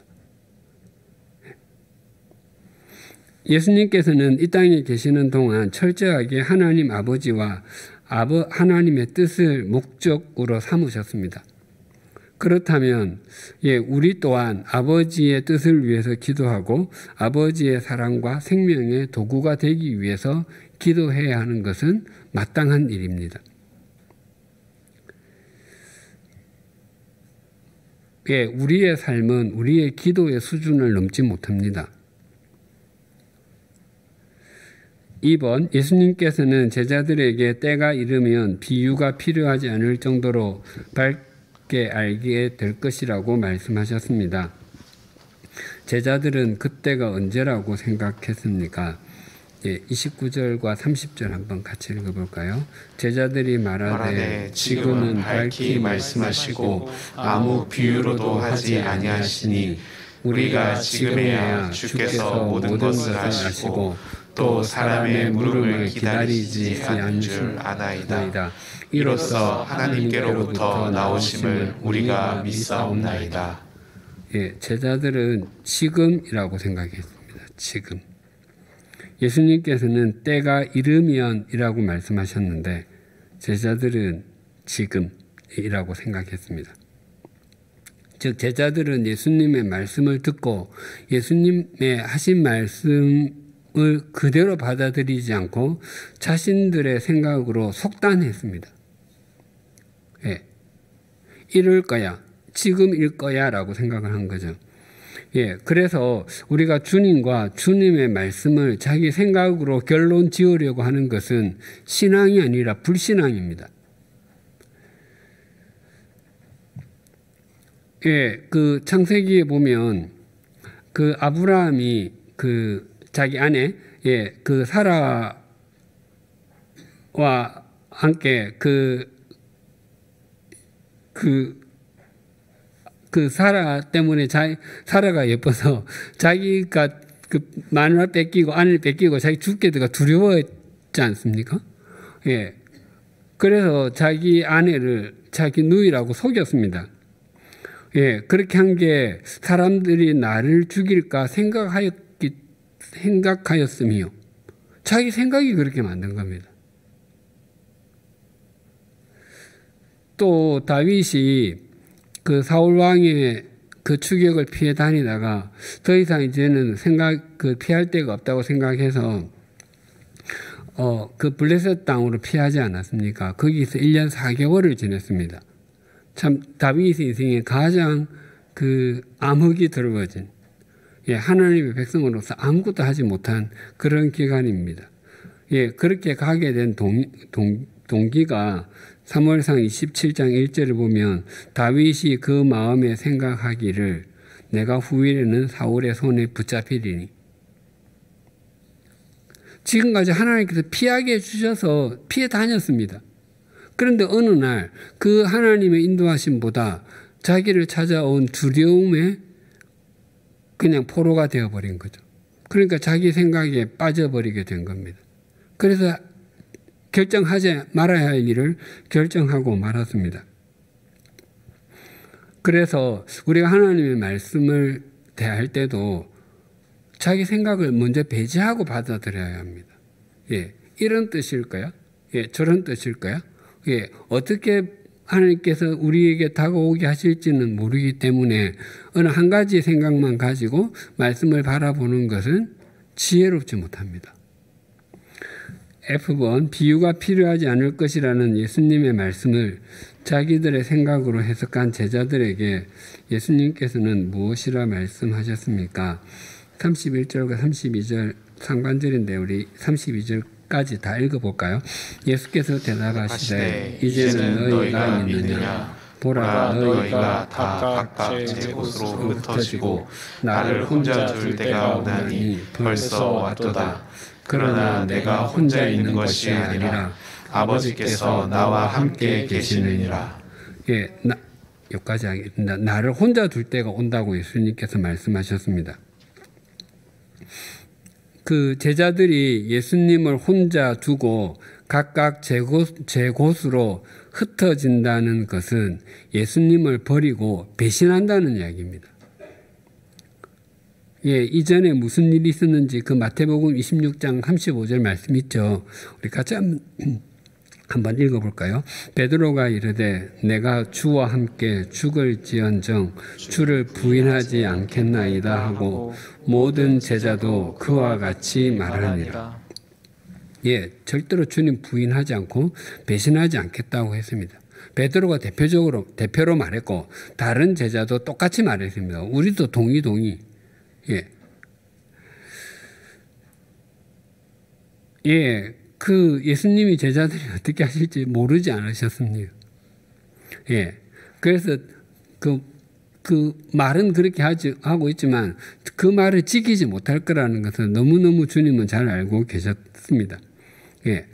예수님께서는 이 땅에 계시는 동안 철저하게 하나님 아버지와 하나님의 뜻을 목적으로 삼으셨습니다. 그렇다면 우리 또한 아버지의 뜻을 위해서 기도하고 아버지의 사랑과 생명의 도구가 되기 위해서 기도해야 하는 것은 마땅한 일입니다. 우리의 삶은 우리의 기도의 수준을 넘지 못합니다. 2번, 예수님께서는 제자들에게 때가 이르면 비유가 필요하지 않을 정도로 밝게 알게 될 것이라고 말씀하셨습니다. 제자들은 그때가 언제라고 생각했습니까? 29절과 30절 한번 같이 읽어볼까요? 제자들이 말하되 지금은 밝히 말씀하시고 아무 비유로도 하지 아니하시니 우리가 지금에야 주께서 모든 것을 아시고 또 사람의 물음을 기다리지 않는 줄 아나이다. 이로써 하나님께로부터 나오심을 우리가 믿사옵나이다. 제자들은 지금이라고 생각했습니다. 지금. 예수님께서는 때가 이르면이라고 말씀하셨는데 제자들은 지금이라고 생각했습니다. 즉 제자들은 예수님의 말씀을 듣고 예수님의 하신 말씀을 그대로 받아들이지 않고 자신들의 생각으로 속단했습니다. 예, 이럴 거야, 지금일 거야 라고 생각을 한 거죠. 예, 그래서 우리가 주님과 주님의 말씀을 자기 생각으로 결론 지으려고 하는 것은 신앙이 아니라 불신앙입니다. 예, 그 창세기에 보면 그 아브라함이 그 자기 아내, 예, 그 사라와 함께 그 사라 때문에 사라가 예뻐서 자기가 그 마누라 뺏기고 아내를 뺏기고 자기 죽게 되가 두려워했지 않습니까? 예, 그래서 자기 아내를 자기 누이라고 속였습니다. 예, 그렇게 한 게 사람들이 나를 죽일까 생각하였으며 자기 생각이 그렇게 만든 겁니다. 또 다윗이 그 사울 왕의 그 추격을 피해 다니다가 더 이상 이제는 피할 데가 없다고 생각해서 그 블레셋 땅으로 피하지 않았습니까? 거기서 1년 4개월을 지냈습니다. 참 다윗의 인생에 가장 그 암흑이 들어진, 예, 하나님의 백성으로서 아무것도 하지 못한 그런 기간입니다. 예, 그렇게 가게 된 동기가 사무엘상 27장 1절을 보면 다윗이 그 마음에 생각하기를 내가 후일에는 사울의 손에 붙잡히리니. 지금까지 하나님께서 피하게 해주셔서 피해 다녔습니다. 그런데 어느 날 그 하나님의 인도하심보다 자기를 찾아온 두려움에 그냥 포로가 되어버린 거죠. 그러니까 자기 생각에 빠져버리게 된 겁니다. 그래서 결정하지 말아야 할 일을 결정하고 말았습니다. 그래서 우리가 하나님의 말씀을 대할 때도 자기 생각을 먼저 배제하고 받아들여야 합니다. 예, 이런 뜻일까요? 예, 저런 뜻일까요? 예, 어떻게 하나님께서 우리에게 다가오게 하실지는 모르기 때문에 어느 한 가지 생각만 가지고 말씀을 바라보는 것은 지혜롭지 못합니다. F번, 비유가 필요하지 않을 것이라는 예수님의 말씀을 자기들의 생각으로 해석한 제자들에게 예수님께서는 무엇이라 말씀하셨습니까? 31절과 32절 상관절인데 우리 32절까지 다 읽어볼까요? 예수께서 대답하시되 이제는 너희가 믿느냐? 보라, 너희가 다 각각 제 곳으로 흩어지고 나를 혼자 둘 때가 오나니 벌써 왔도다. 그러나 내가 혼자 있는 것이 아니라 아버지께서 나와 함께 계시느니라. 예, 여기까지 하겠습니다. 나를 혼자 둘 때가 온다고 예수님께서 말씀하셨습니다. 그 제자들이 예수님을 혼자 두고 각각 제 곳으로 흩어진다는 것은 예수님을 버리고 배신한다는 이야기입니다. 예, 이전에 무슨 일이 있었는지 그 마태복음 26장 35절 말씀 있죠. 우리 같이 한번 읽어볼까요? 베드로가 이르되 내가 주와 함께 죽을지언정 주를 부인하지 않겠나이다 하고 모든 제자도 그와 같이 말하니라. 예, 절대로 주님 부인하지 않고 배신하지 않겠다고 했습니다. 베드로가 대표로 말했고 다른 제자도 똑같이 말했습니다. 우리도 동의. 예, 그 예수님이 제자들이 어떻게 하실지 모르지 않으셨습니까? 예, 그래서 그 말은 그렇게 하고 있지만 그 말을 지키지 못할 거라는 것을 너무너무 주님은 잘 알고 계셨습니다. 예,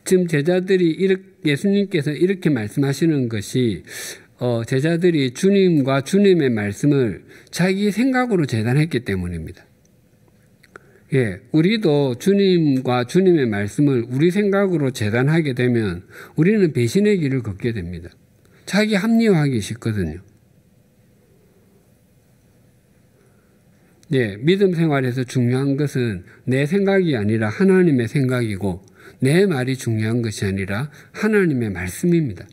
지금 제자들이 예수님께서 이렇게 말씀하시는 것이 제자들이 주님과 주님의 말씀을 자기 생각으로 재단했기 때문입니다. 예, 우리도 주님과 주님의 말씀을 우리 생각으로 재단하게 되면 우리는 배신의 길을 걷게 됩니다. 자기 합리화하기 쉽거든요. 예, 믿음 생활에서 중요한 것은 내 생각이 아니라 하나님의 생각이고 내 말이 중요한 것이 아니라 하나님의 말씀입니다.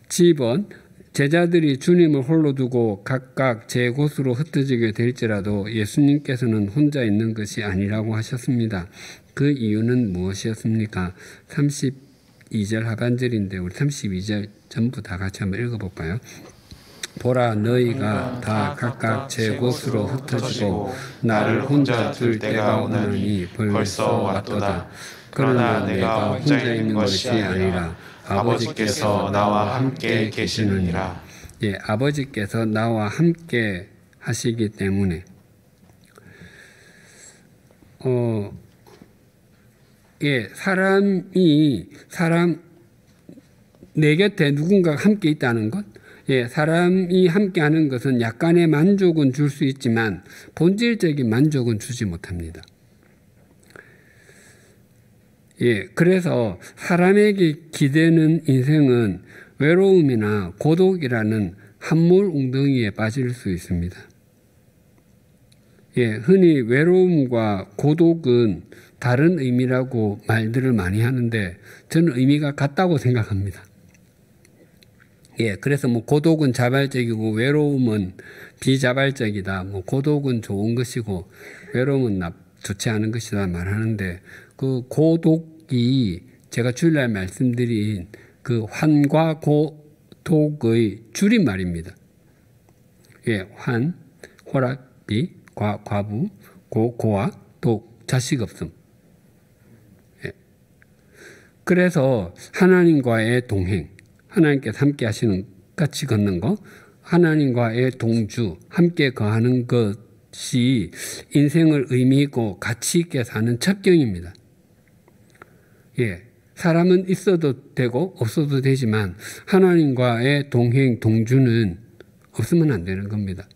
G번 제자들이 주님을 홀로 두고 각각 제 곳으로 흩어지게 될지라도 예수님께서는 혼자 있는 것이 아니라고 하셨습니다. 그 이유는 무엇이었습니까? 32절 하반절인데 우리 32절 전부 다 같이 한번 읽어볼까요? 보라 너희가 다 각각 제 곳으로 흩어지고 나를 혼자 둘 때가 오나니 벌써 왔도다. 그러나 내가 혼자 있는 것이 아니라 아버지께서 나와 함께 계시느니라. 예, 아버지께서 나와 함께 하시기 때문에 예, 내 곁에 누군가가 함께 있다는 것, 예, 사람이 함께하는 것은 약간의 만족은 줄 수 있지만 본질적인 만족은 주지 못합니다. 예, 그래서 사람에게 기대는 인생은 외로움이나 고독이라는 함몰 웅덩이에 빠질 수 있습니다. 예, 흔히 외로움과 고독은 다른 의미라고 말들을 많이 하는데 저는 의미가 같다고 생각합니다. 예, 그래서 뭐 고독은 자발적이고 외로움은 비자발적이다. 뭐 고독은 좋은 것이고 외로움은 좋지 않은 것이다 말하는데 그 고독이 제가 주일날 말씀드린 그 환과 고독의 줄임말입니다. 예, 환, 호락비, 과부, 고아, 독, 자식 없음. 예. 그래서 하나님과의 동행, 하나님께서 함께 하시는 같이 걷는 거, 하나님과의 동주, 함께 거하는 것이 인생을 의미 있고 가치 있게 사는 첩경입니다. 예, 사람은 있어도 되고 없어도 되지만 하나님과의 동행, 동주는 없으면 안 되는 겁니다.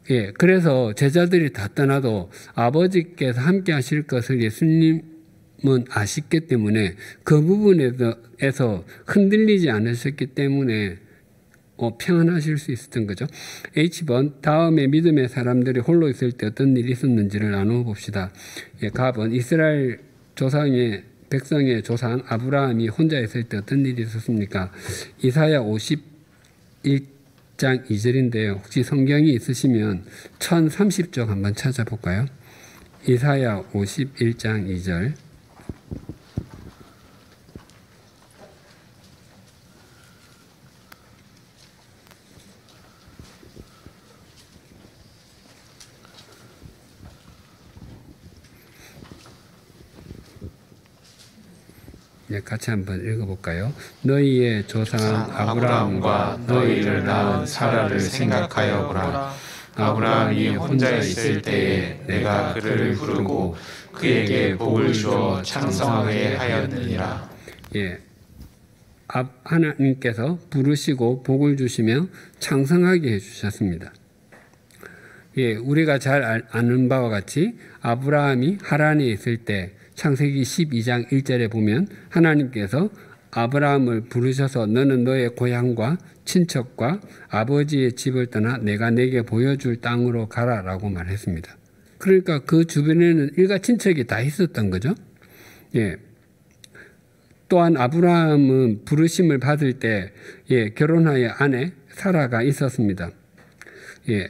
예, 그래서 제자들이 다 떠나도 아버지께서 함께 하실 것을 예수님은 아셨기 때문에 그 부분에서 흔들리지 않으셨기 때문에 평안하실 수 있었던 거죠. H번 다음에 믿음의 사람들이 홀로 있을 때 어떤 일이 있었는지를 나누어 봅시다. 예, 가번 이스라엘 조상의 백성의 조상 아브라함이 혼자 있을 때 어떤 일이 있었습니까? 이사야 51장 2절인데요. 혹시 성경이 있으시면 1030쪽 한번 찾아볼까요? 이사야 51장 2절. 네, 같이 한번 읽어볼까요? 너희의 조상 아브라함과 너희를 낳은 사라를 생각하여 보라. 아브라함이 혼자 있을 때에 내가 그를 부르고 그에게 복을 주어 창성하게 하였느니라. 예, 하나님께서 부르시고 복을 주시며 창성하게 해주셨습니다. 예, 우리가 잘 아는 바와 같이 아브라함이 하란에 있을 때 창세기 12장 1절에 보면 하나님께서 아브라함을 부르셔서 너는 너의 고향과 친척과 아버지의 집을 떠나 내가 내게 보여줄 땅으로 가라라고 말했습니다. 그러니까 그 주변에는 일가 친척이 다 있었던 거죠. 예. 또한 아브라함은 부르심을 받을 때 결혼하여 아내 사라가 있었습니다. 예.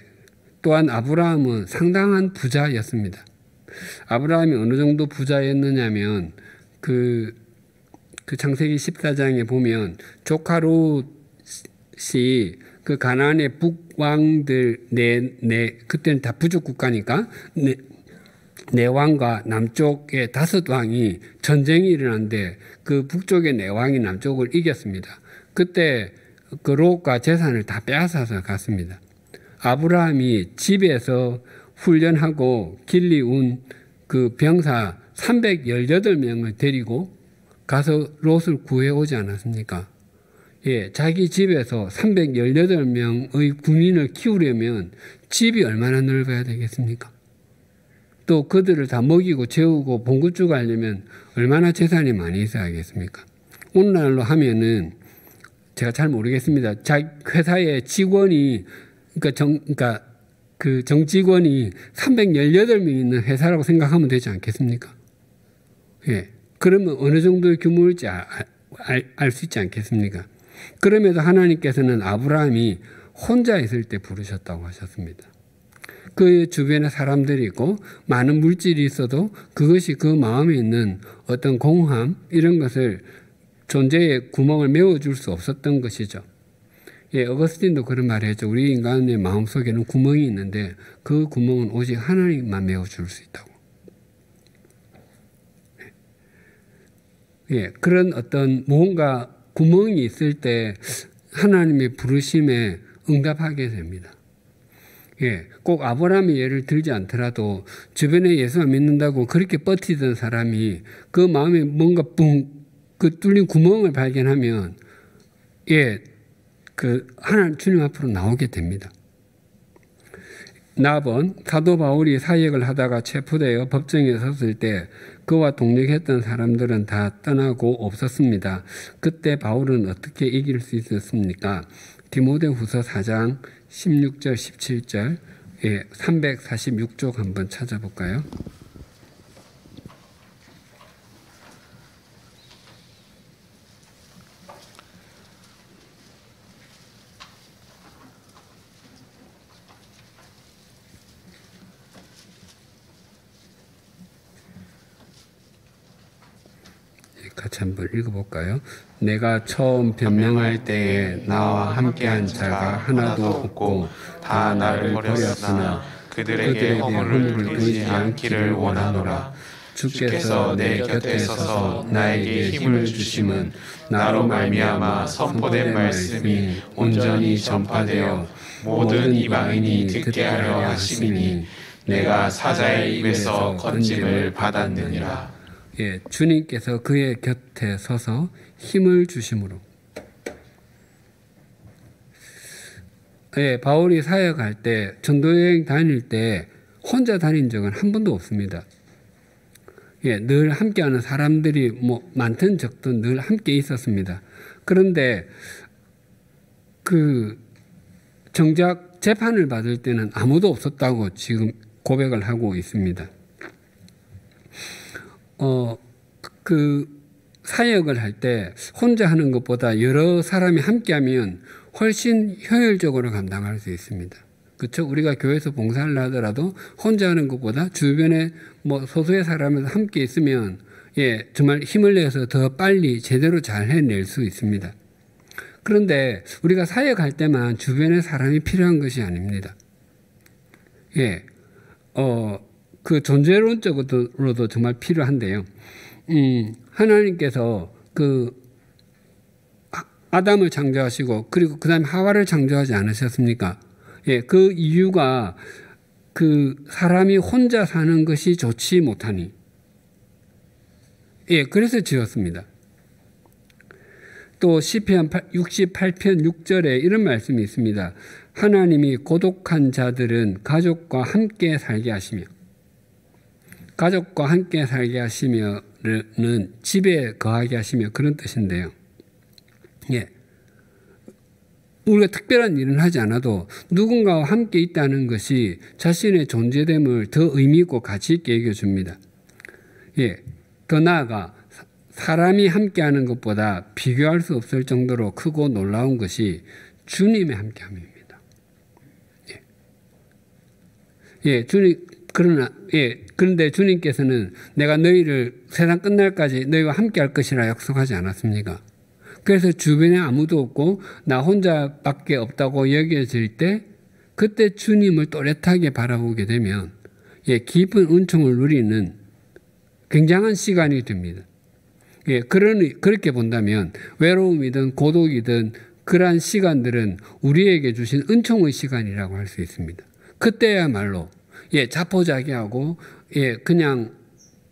또한 아브라함은 상당한 부자였습니다. 아브라함이 어느 정도 부자였느냐면 그 창세기 14장에 보면 조카 롯이 그 가나안의 북왕들 그때는 다 부족 국가니까 네 왕과 남쪽의 5왕이 전쟁이 일어났는데 그 북쪽의 4왕이 남쪽을 이겼습니다. 그때 그 롯과 재산을 다 빼앗아서 갔습니다. 아브라함이 집에서 훈련하고 길리운 그 병사 318명을 데리고 가서 롯을 구해오지 않았습니까? 예, 자기 집에서 318명의 군인을 키우려면 집이 얼마나 넓어야 되겠습니까? 또 그들을 다 먹이고 재우고 봉급주고 하려면 얼마나 재산이 많이 있어야겠습니까? 오늘날로 하면은 제가 잘 모르겠습니다. 회사의 직원이 그러니까 그 정직원이 318명 있는 회사라고 생각하면 되지 않겠습니까? 예. 그러면 어느 정도의 규모일지 알 수 있지 않겠습니까? 그럼에도 하나님께서는 아브라함이 혼자 있을 때 부르셨다고 하셨습니다. 그 주변에 사람들이 있고 많은 물질이 있어도 그것이 그 마음에 있는 어떤 공허함 이런 것을 존재의 구멍을 메워줄 수 없었던 것이죠. 예, 어거스틴도 그런 말을 했죠. 우리 인간의 마음속에는 구멍이 있는데 그 구멍은 오직 하나님만 메워줄 수 있다고. 예, 그런 어떤 뭔가 구멍이 있을 때 하나님의 부르심에 응답하게 됩니다. 예, 꼭 아브라함의 예를 들지 않더라도 주변에 예수만 믿는다고 그렇게 버티던 사람이 그 마음에 뭔가 그 뚫린 구멍을 발견하면 예, 그 하나님 주님 앞으로 나오게 됩니다. 나번 사도 바울이 사역을 하다가 체포되어 법정에 섰을 때 그와 동력했던 사람들은 다 떠나고 없었습니다. 그때 바울은 어떻게 이길 수 있었습니까? 디모데후서 4장 16절 17절 346쪽 한번 찾아볼까요? 같이 한번 읽어볼까요? 내가 처음 변명할 때에 나와 함께한 자가 하나도 없고 다 나를 버렸으나 그들에게 허물을 돌리지 않기를 원하노라. 주께서 내 곁에 서서 나에게 힘을 주심은 나로 말미암아 선포된 말씀이 온전히 전파되어 모든 이방인이 듣게 하려 하심이니 내가 사자의 입에서 건짐을 받았느니라. 예, 주님께서 그의 곁에 서서 힘을 주심으로. 예, 바울이 사역할 때, 전도여행 다닐 때 혼자 다닌 적은 한 번도 없습니다. 예, 늘 함께하는 사람들이 뭐 많든 적든 늘 함께 있었습니다. 그런데 그 정작 재판을 받을 때는 아무도 없었다고 지금 고백을 하고 있습니다. 그 사역을 할 때 혼자 하는 것보다 여러 사람이 함께하면 훨씬 효율적으로 감당할 수 있습니다. 그렇죠? 우리가 교회에서 봉사를 하더라도 혼자 하는 것보다 주변에 뭐 소수의 사람이 함께 있으면 예, 정말 힘을 내서 더 빨리 제대로 잘 해낼 수 있습니다. 그런데 우리가 사역할 때만 주변에 사람이 필요한 것이 아닙니다. 예, 그 존재론적으로도 정말 필요한데요. 하나님께서 그 아담을 창조하시고 그리고 그 다음에 하와를 창조하지 않으셨습니까? 예, 그 이유가 그 사람이 혼자 사는 것이 좋지 못하니. 예, 그래서 지었습니다. 또 시편 68편 6절에 이런 말씀이 있습니다. 하나님이 고독한 자들은 가족과 함께 살게 하시며 가족과 함께 살게 하시며는 집에 거하게 하시며 그런 뜻인데요. 예. 우리가 특별한 일은 하지 않아도 누군가와 함께 있다는 것이 자신의 존재됨을 더 의미 있고 가치 있게 여겨줍니다. 예. 더 나아가 사람이 함께하는 것보다 비교할 수 없을 정도로 크고 놀라운 것이 주님의 함께함입니다. 예. 예, 그런데 주님께서는 내가 너희를 세상 끝날까지 너희와 함께할 것이라 약속하지 않았습니까? 그래서 주변에 아무도 없고 나 혼자밖에 없다고 여겨질 때 그때 주님을 또렷하게 바라보게 되면 예, 깊은 은총을 누리는 굉장한 시간이 됩니다. 예, 그렇게 본다면 외로움이든 고독이든 그러한 시간들은 우리에게 주신 은총의 시간이라고 할 수 있습니다. 그때야말로 예, 자포자기하고 예, 그냥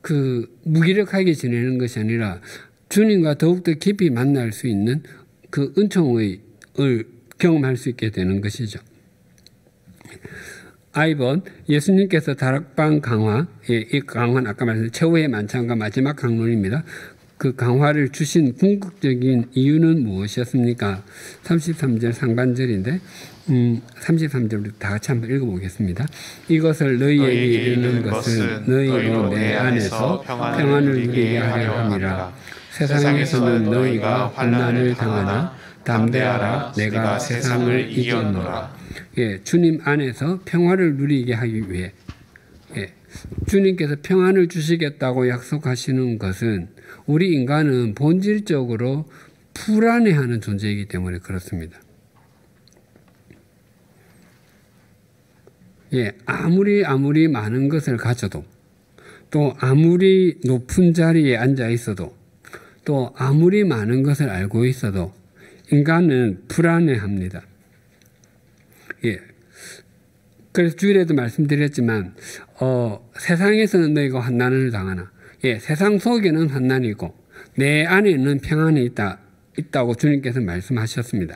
그 무기력하게 지내는 것이 아니라 주님과 더욱더 깊이 만날 수 있는 그 은총을 경험할 수 있게 되는 것이죠. 이번 예수님께서 다락방 강화, 이 강화는 아까 말씀드린 최후의 만찬과 마지막 강론입니다. 그 강화를 주신 궁극적인 이유는 무엇이었습니까? 33절 상반절인데 33절 다 같이 한번 읽어보겠습니다. 이것을 너희에게 이르는 것은 너희로 내 안에서 평안을 누리게 하려 함이라. 세상에서는 너희가 환난을 당하나 담대하라. 내가 세상을 이겼노라. 예, 주님 안에서 평화를 누리게 하기 위해 주님께서 평안을 주시겠다고 약속하시는 것은 우리 인간은 본질적으로 불안해하는 존재이기 때문에 그렇습니다. 아무리 많은 것을 가져도 또 아무리 높은 자리에 앉아 있어도 또 아무리 많은 것을 알고 있어도 인간은 불안해합니다. 그래서 주일에도 말씀드렸지만 세상에서는 너희가 환난을 당하나 세상 속에는 환난이고 내 안에는 평안이 있다고 주님께서 말씀하셨습니다.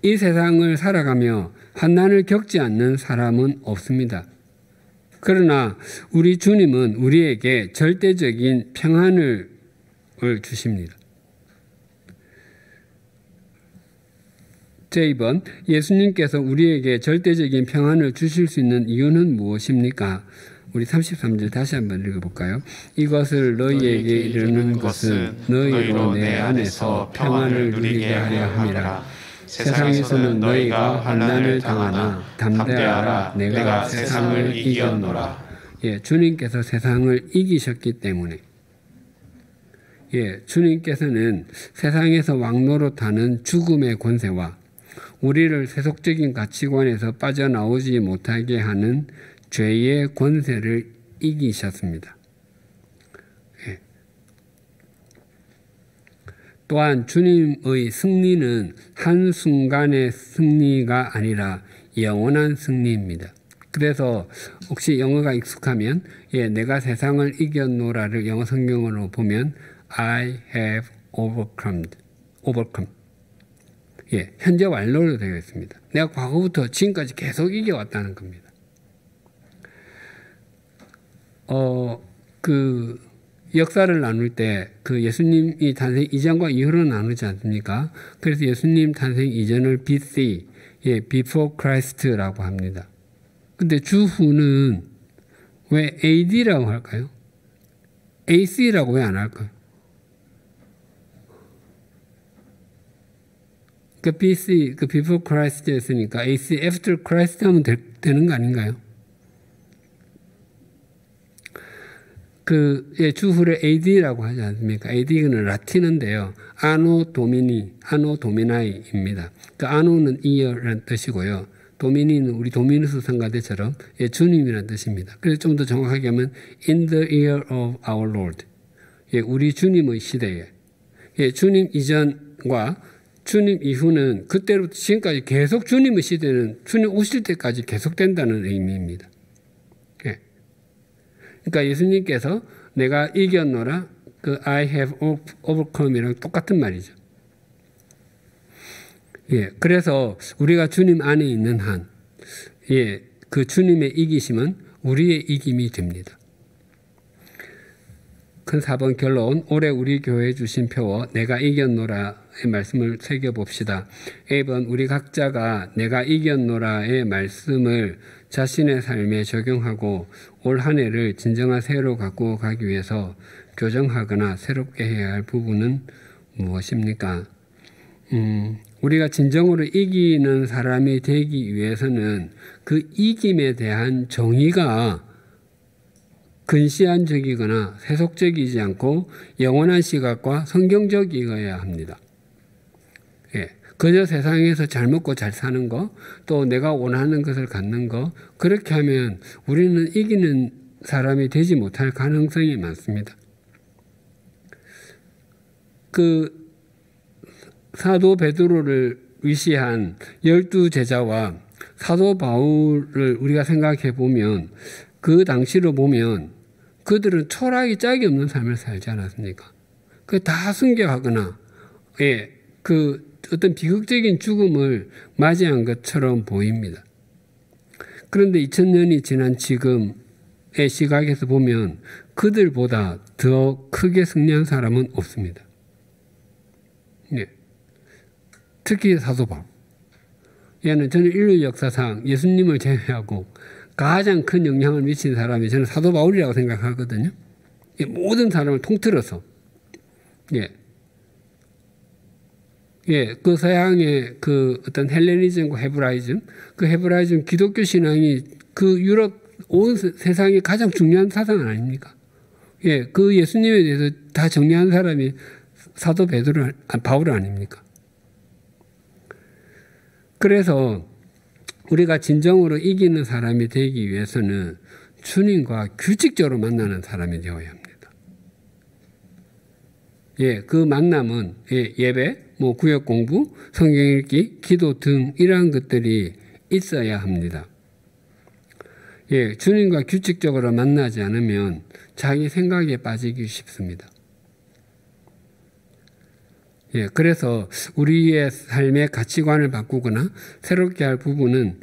이 세상을 살아가며 환난을 겪지 않는 사람은 없습니다. 그러나 우리 주님은 우리에게 절대적인 평안을 주십니다. 제2번, 예수님께서 우리에게 절대적인 평안을 주실 수 있는 이유는 무엇입니까? 우리 33절 다시 한번 읽어볼까요? 이것을 너희에게 이르는 것은 너희로 내 안에서 평안을 누리게 하려 함이라. 세상에서는 너희가 환난을 당하나 담대하라. 내가 세상을 이겼노라. 주님께서 세상을 이기셨기 때문에 주님께서는 세상에서 왕노릇하는 죽음의 권세와 우리를 세속적인 가치관에서 빠져나오지 못하게 하는 죄의 권세를 이기셨습니다. 또한 주님의 승리는 한순간의 승리가 아니라 영원한 승리입니다. 그래서 혹시 영어가 익숙하면 내가 세상을 이겼노라를 영어 성경으로 보면 I have overcome. 현재 완료로 되어 있습니다. 내가 과거부터 지금까지 계속 이겨왔다는 겁니다. 그 역사를 나눌 때 그 예수님이 탄생 이전과 이후로 나누지 않습니까? 그래서 예수님 탄생 이전을 BC, Before Christ라고 합니다. 근데 주후는 왜 AD라고 할까요? AC라고 왜 안 할까요? 그 BC, 그 Before Christ였으니까 AC, After Christ 하면 되는 거 아닌가요? 주후를 AD라고 하지 않습니까? AD는 라틴어인데요. 아노 도미나이입니다. 그 아노는 이어라는 뜻이고요. 도미니는 우리 도미누스 성가대처럼 주님이라는 뜻입니다. 그래서 좀 더 정확하게 하면 in the year of our Lord. 우리 주님의 시대에. 주님 이전과 주님 이후는 그때부터 지금까지 계속 주님의 시대는 주님 오실 때까지 계속된다는 의미입니다. 그러니까 예수님께서 내가 이겼노라 그 I have overcome이랑 똑같은 말이죠. 그래서 우리가 주님 안에 있는 한, 그 주님의 이기심은 우리의 이김이 됩니다. 큰 4번 결론, 올해 우리 교회에 주신 표어 내가 이겼노라의 말씀을 새겨봅시다. A번 우리 각자가 내가 이겼노라의 말씀을 자신의 삶에 적용하고 올 한 해를 진정한 새해로 갖고 가기 위해서 교정하거나 새롭게 해야 할 부분은 무엇입니까? 우리가 진정으로 이기는 사람이 되기 위해서는 그 이김에 대한 정의가 근시안적이거나 세속적이지 않고 영원한 시각과 성경적이어야 합니다. 그저 세상에서 잘 먹고 잘 사는 거, 또 내가 원하는 것을 갖는 거, 그렇게 하면 우리는 이기는 사람이 되지 못할 가능성이 많습니다. 그 사도 베드로를 위시한 12제자와 사도 바울을 우리가 생각해 보면 그 당시로 보면 그들은 철학이 짝이 없는 삶을 살지 않았습니까? 그 다 순교하거나 그 어떤 비극적인 죽음을 맞이한 것처럼 보입니다. 그런데 2000년이 지난 지금의 시각에서 보면 그들보다 더 크게 승리한 사람은 없습니다. 예. 특히 사도 바울. 얘는 저는 인류 역사상 예수님을 제외하고 가장 큰 영향을 미친 사람이 저는 사도 바울이라고 생각하거든요. 예, 모든 사람을 통틀어서. 예. 예, 그 서양의 그 어떤 헬레니즘과 헤브라이즘, 그 헤브라이즘 기독교 신앙이 그 유럽 온 세상에 가장 중요한 사상 아닙니까? 예, 그 예수님에 대해서 다 정리한 사람이 사도 바울 아닙니까? 그래서 우리가 진정으로 이기는 사람이 되기 위해서는 주님과 규칙적으로 만나는 사람이 되어야 합니다. 예, 그 만남은 예배, 뭐 구역 공부, 성경 읽기, 기도 등 이러한 것들이 있어야 합니다. 예, 주님과 규칙적으로 만나지 않으면 자기 생각에 빠지기 쉽습니다. 예, 그래서 우리의 삶의 가치관을 바꾸거나 새롭게 할 부분은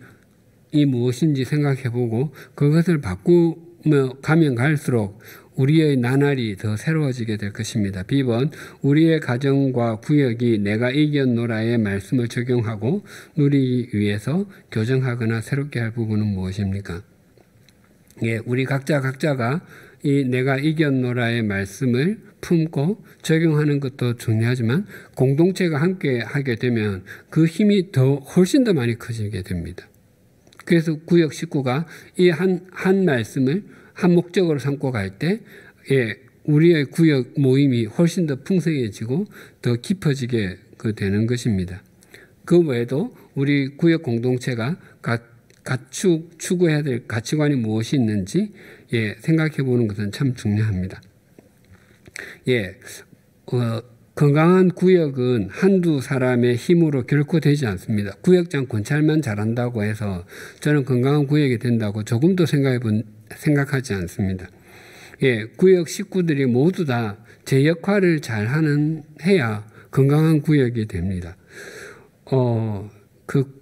이 무엇인지 생각해보고 그것을 바꾸며 가면 갈수록 우리의 나날이 더 새로워지게 될 것입니다. 비번, 우리의 가정과 구역이 내가 이겼노라의 말씀을 적용하고 누리기 위해서 교정하거나 새롭게 할 부분은 무엇입니까? 예, 우리 각자가 이 내가 이겼노라의 말씀을 품고 적용하는 것도 중요하지만 공동체가 함께 하게 되면 그 힘이 훨씬 더 많이 커지게 됩니다. 그래서 구역 식구가 이 한 말씀을 한 목적으로 삼고 갈 때, 예, 우리의 구역 모임이 훨씬 더 풍성해지고 더 깊어지게 되는 것입니다. 그 외에도 우리 구역 공동체가 추구해야 될 가치관이 무엇이 있는지, 예, 생각해 보는 것은 참 중요합니다. 예, 건강한 구역은 한두 사람의 힘으로 결코 되지 않습니다. 구역장 권찰만 잘한다고 해서 저는 건강한 구역이 된다고 조금도 생각하지 않습니다. 예, 구역 식구들이 모두 다 제 역할을 해야 건강한 구역이 됩니다.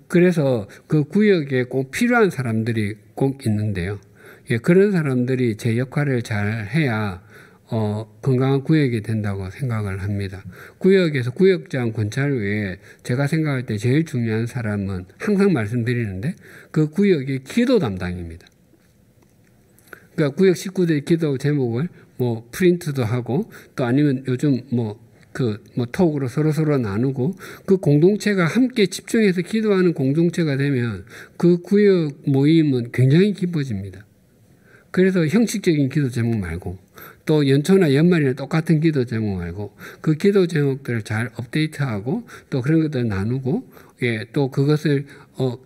그래서 그 구역에 꼭 필요한 사람들이 꼭 있는데요. 예, 그런 사람들이 제 역할을 잘 해야 건강한 구역이 된다고 생각을 합니다. 구역에서 구역장 권찰 외에 제가 생각할 때 제일 중요한 사람은 항상 말씀드리는데 그 구역의 기도 담당입니다. 그러니까 구역 식구들이 기도 제목을 뭐 프린트도 하고 또 아니면 요즘 톡으로 서로 나누고 그 공동체가 함께 집중해서 기도하는 공동체가 되면 그 구역 모임은 굉장히 깊어집니다. 그래서 형식적인 기도 제목 말고 또 연초나 연말이나 똑같은 기도 제목 말고 그 기도 제목들을 잘 업데이트하고 또 그런 것들을 나누고, 예, 또 그것을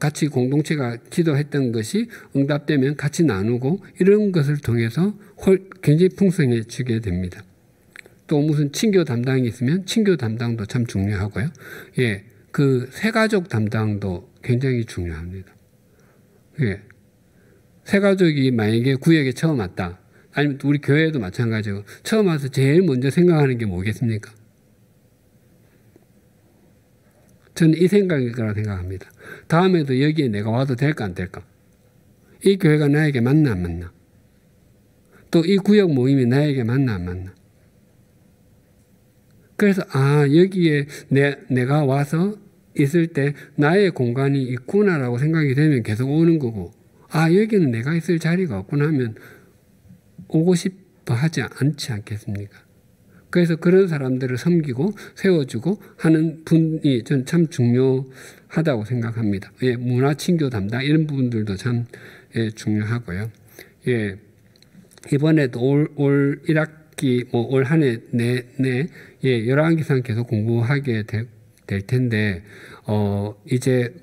같이 공동체가 기도했던 것이 응답되면 같이 나누고 이런 것을 통해서 굉장히 풍성해지게 됩니다. 또 무슨 친교 담당이 있으면 친교 담당도 참 중요하고요. 예, 그 새가족 담당도 굉장히 중요합니다. 예, 새가족이 만약에 구역에 처음 왔다. 아니면 우리 교회도 마찬가지고 처음 와서 제일 먼저 생각하는 게 뭐겠습니까? 저는 이 생각일 거라고 생각합니다. 다음에도 여기에 내가 와도 될까 안 될까? 이 교회가 나에게 맞나 안 맞나? 또 이 구역 모임이 나에게 맞나 안 맞나? 그래서 여기에 내가 와서 있을 때 나의 공간이 있구나라고 생각이 되면 계속 오는 거고, 여기는 내가 있을 자리가 없구나 하면 오고 싶어 하지 않지 않겠습니까? 그래서 그런 사람들을 섬기고 세워주고 하는 분이 전 참 중요하다고 생각합니다. 예, 문화친교 담당 이런 부분들도 참 중요하고요. 예, 이번에도 올 1학기 올 한 해 내내 열왕기상 계속 공부하게 될 텐데 이제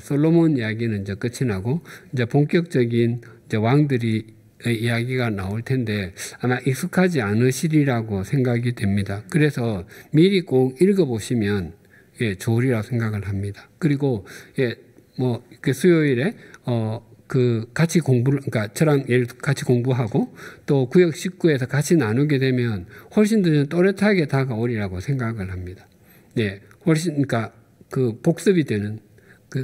솔로몬 이야기는 이제 끝이 나고 이제 본격적인 이제 왕들이 이야기가 나올 텐데 아마 익숙하지 않으시리라고 생각이 됩니다. 그래서 미리 꼭 읽어보시면 좋으리라고 생각을 합니다. 그리고 수요일에 같이 공부를, 그러니까 저랑 같이 공부하고 또 구역 식구에서 같이 나누게 되면 훨씬 더 또렷하게 다가오리라고 생각을 합니다. 훨씬, 그러니까 복습이 되는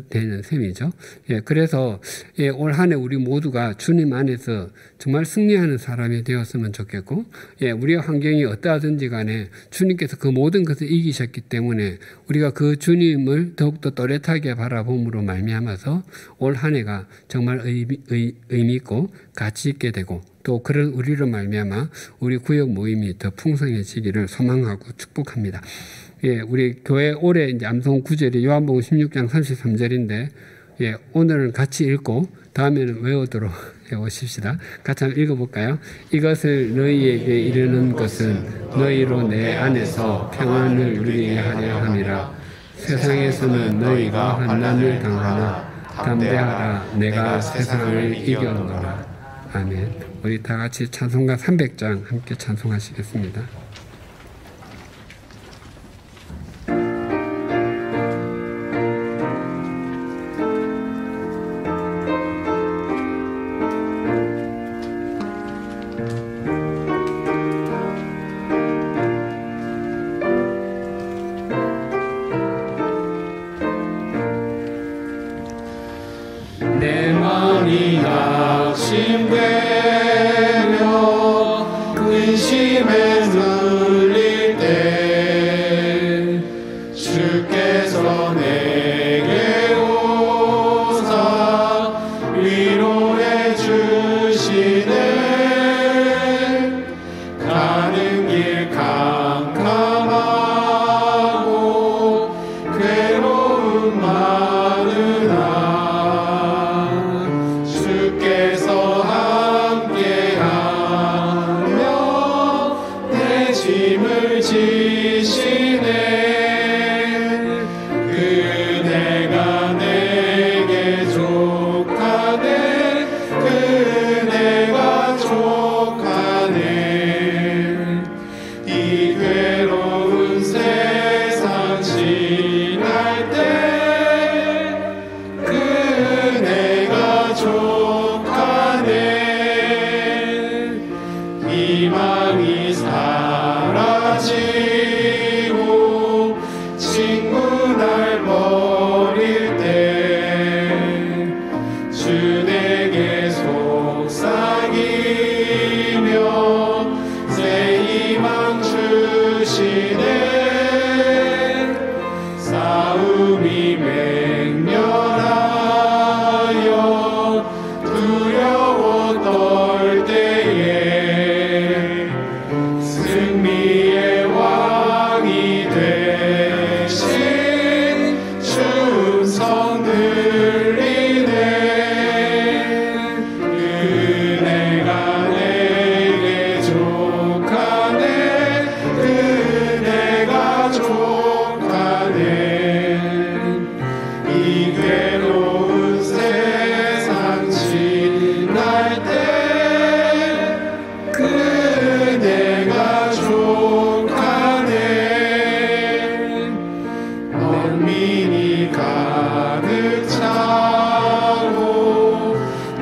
되는 셈이죠. 예, 그래서 예, 올 한 해 우리 모두가 주님 안에서 정말 승리하는 사람이 되었으면 좋겠고, 예, 우리의 환경이 어떠하든지 간에 주님께서 그 모든 것을 이기셨기 때문에 우리가 그 주님을 더욱더 또렷하게 바라봄으로 말미암아서 올 한 해가 정말 의미 있고 가치 있게 되고, 또 그런 우리로 말미암아 우리 구역 모임이 더 풍성해지기를 소망하고 축복합니다. 예, 우리 교회 올해 이제 암송 구절이 요한복음 16장 33절인데, 예, 오늘은 같이 읽고 다음에는 외우도록 해오십시다. 같이 한번 읽어볼까요? 이것을 너희에게 이르는 것은 너희로 내 안에서 평안을 누리게 하려 함이라. 세상에서는 너희가 환난을 당하나 담대하라. 내가 세상을 이겼노라. 아멘. 우리 다 같이 찬송가 300장 함께 찬송하시겠습니다. 내 마음이 낙심되며 근심에 눌릴 때 주께서 내게 오사 위로해 주시네. 가는 길 캄캄하고 괴로움 많으나 주께서 함께하며 내 짐을 지시네. 그네가 내게 족하네. 그네가 족하네. 이 괴로운 세상 지날 때 그네가 족하네. 희망이 사라지고 친구 날 버릴 때 주 내게 속삭이며 새 희망 주시네. 싸움이 맹렬하여 두려워 떨 때에 승리의 왕이 되신 주 음성 들리네. 그네가 내게 족하네. 그네가 족하네. 이 괴로운 세상 지날 때 그네가 족하네. 원민이 가득 차고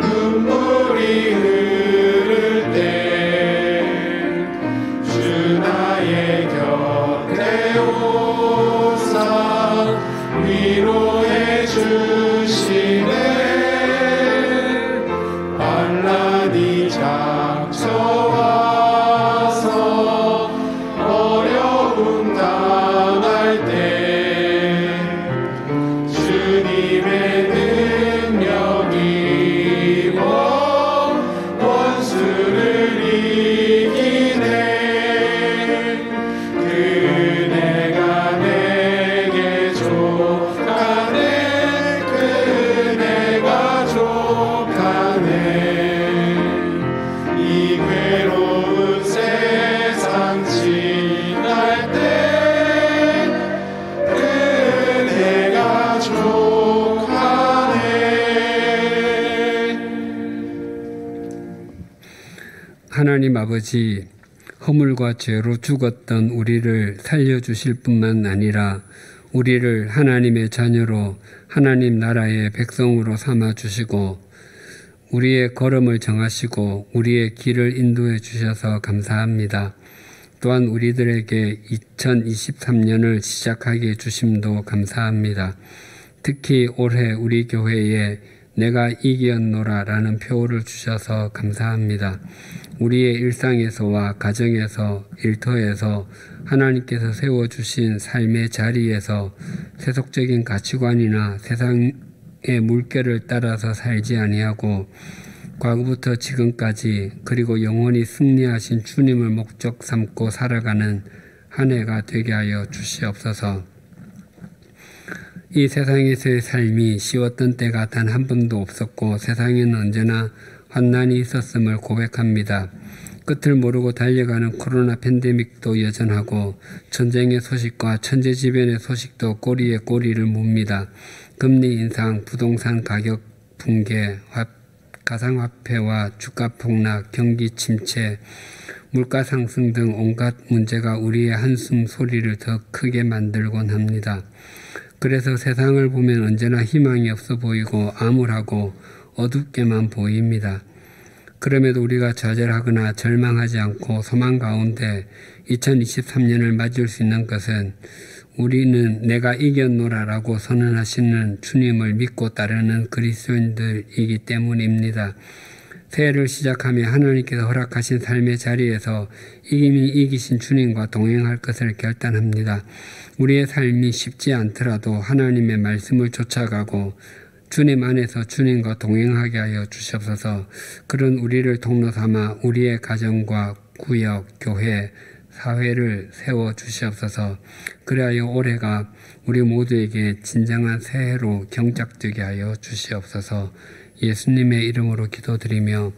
눈물이 흐를 때 주 나의 곁에 오사 위로해 주시네. 반란이 작쳐와서 어려움 당할 때 주님의 능력이 원수를 이기네. 그네가 내게 족하네. 그네가 족하네. 이 괴로운 세상 지날 때 그네가 족하네. 하나님 아버지, 허물과 죄로 죽었던 우리를 살려주실 뿐만 아니라 우리를 하나님의 자녀로 하나님 나라의 백성으로 삼아주시고 우리의 걸음을 정하시고 우리의 길을 인도해 주셔서 감사합니다. 또한 우리들에게 2023년을 시작하게 해주심도 감사합니다. 특히 올해 우리 교회에 내가 이기었노라라는 표를 주셔서 감사합니다. 우리의 일상에서와 가정에서, 일터에서 하나님께서 세워주신 삶의 자리에서 세속적인 가치관이나 세상의 물결을 따라서 살지 아니하고 과거부터 지금까지 그리고 영원히 승리하신 주님을 목적 삼고 살아가는 한 해가 되게 하여 주시옵소서. 이 세상에서의 삶이 쉬웠던 때가 단 한 번도 없었고 세상에는 언제나 환난이 있었음을 고백합니다. 끝을 모르고 달려가는 코로나 팬데믹도 여전하고 전쟁의 소식과 천재지변의 소식도 꼬리에 꼬리를 묻니다. 금리 인상, 부동산 가격 붕괴, 가상화폐와 주가 폭락, 경기 침체, 물가 상승 등 온갖 문제가 우리의 한숨 소리를 더 크게 만들곤 합니다. 그래서 세상을 보면 언제나 희망이 없어 보이고 암울하고 어둡게만 보입니다. 그럼에도 우리가 좌절하거나 절망하지 않고 소망 가운데 2023년을 맞을 수 있는 것은 우리는 내가 이겼노라라고 선언하시는 주님을 믿고 따르는 그리스도인들이기 때문입니다. 새해를 시작하며 하나님께서 허락하신 삶의 자리에서 이미 이기신 주님과 동행할 것을 결단합니다. 우리의 삶이 쉽지 않더라도 하나님의 말씀을 쫓아가고 주님 안에서 주님과 동행하게 하여 주시옵소서. 그런 우리를 통로 삼아 우리의 가정과 구역, 교회, 사회를 세워 주시옵소서. 그리하여 올해가 우리 모두에게 진정한 새해로 경작되게 하여 주시옵소서. 예수님의 이름으로 기도드리며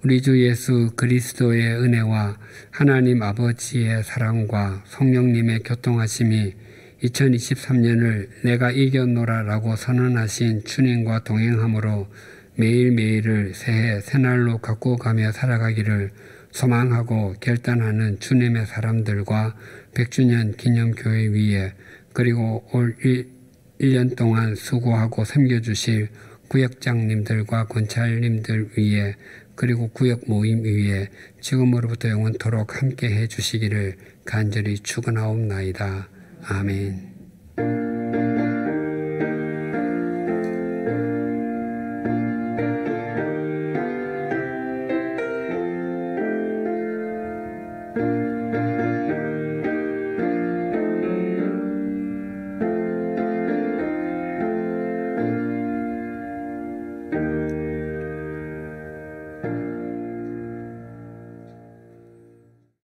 우리 주 예수 그리스도의 은혜와 하나님 아버지의 사랑과 성령님의 교통하심이 2023년을 내가 이겼노라라고 선언하신 주님과 동행함으로 매일매일을 새해 새날로 갖고 가며 살아가기를 소망하고 결단하는 주님의 사람들과 100주년 기념교회 위에 그리고 올 1년 동안 수고하고 섬겨주실 구역장님들과 권찰님들 위에 그리고 구역 모임 위에 지금으로부터 영원토록 함께 해주시기를 간절히 축원하옵나이다. 아멘.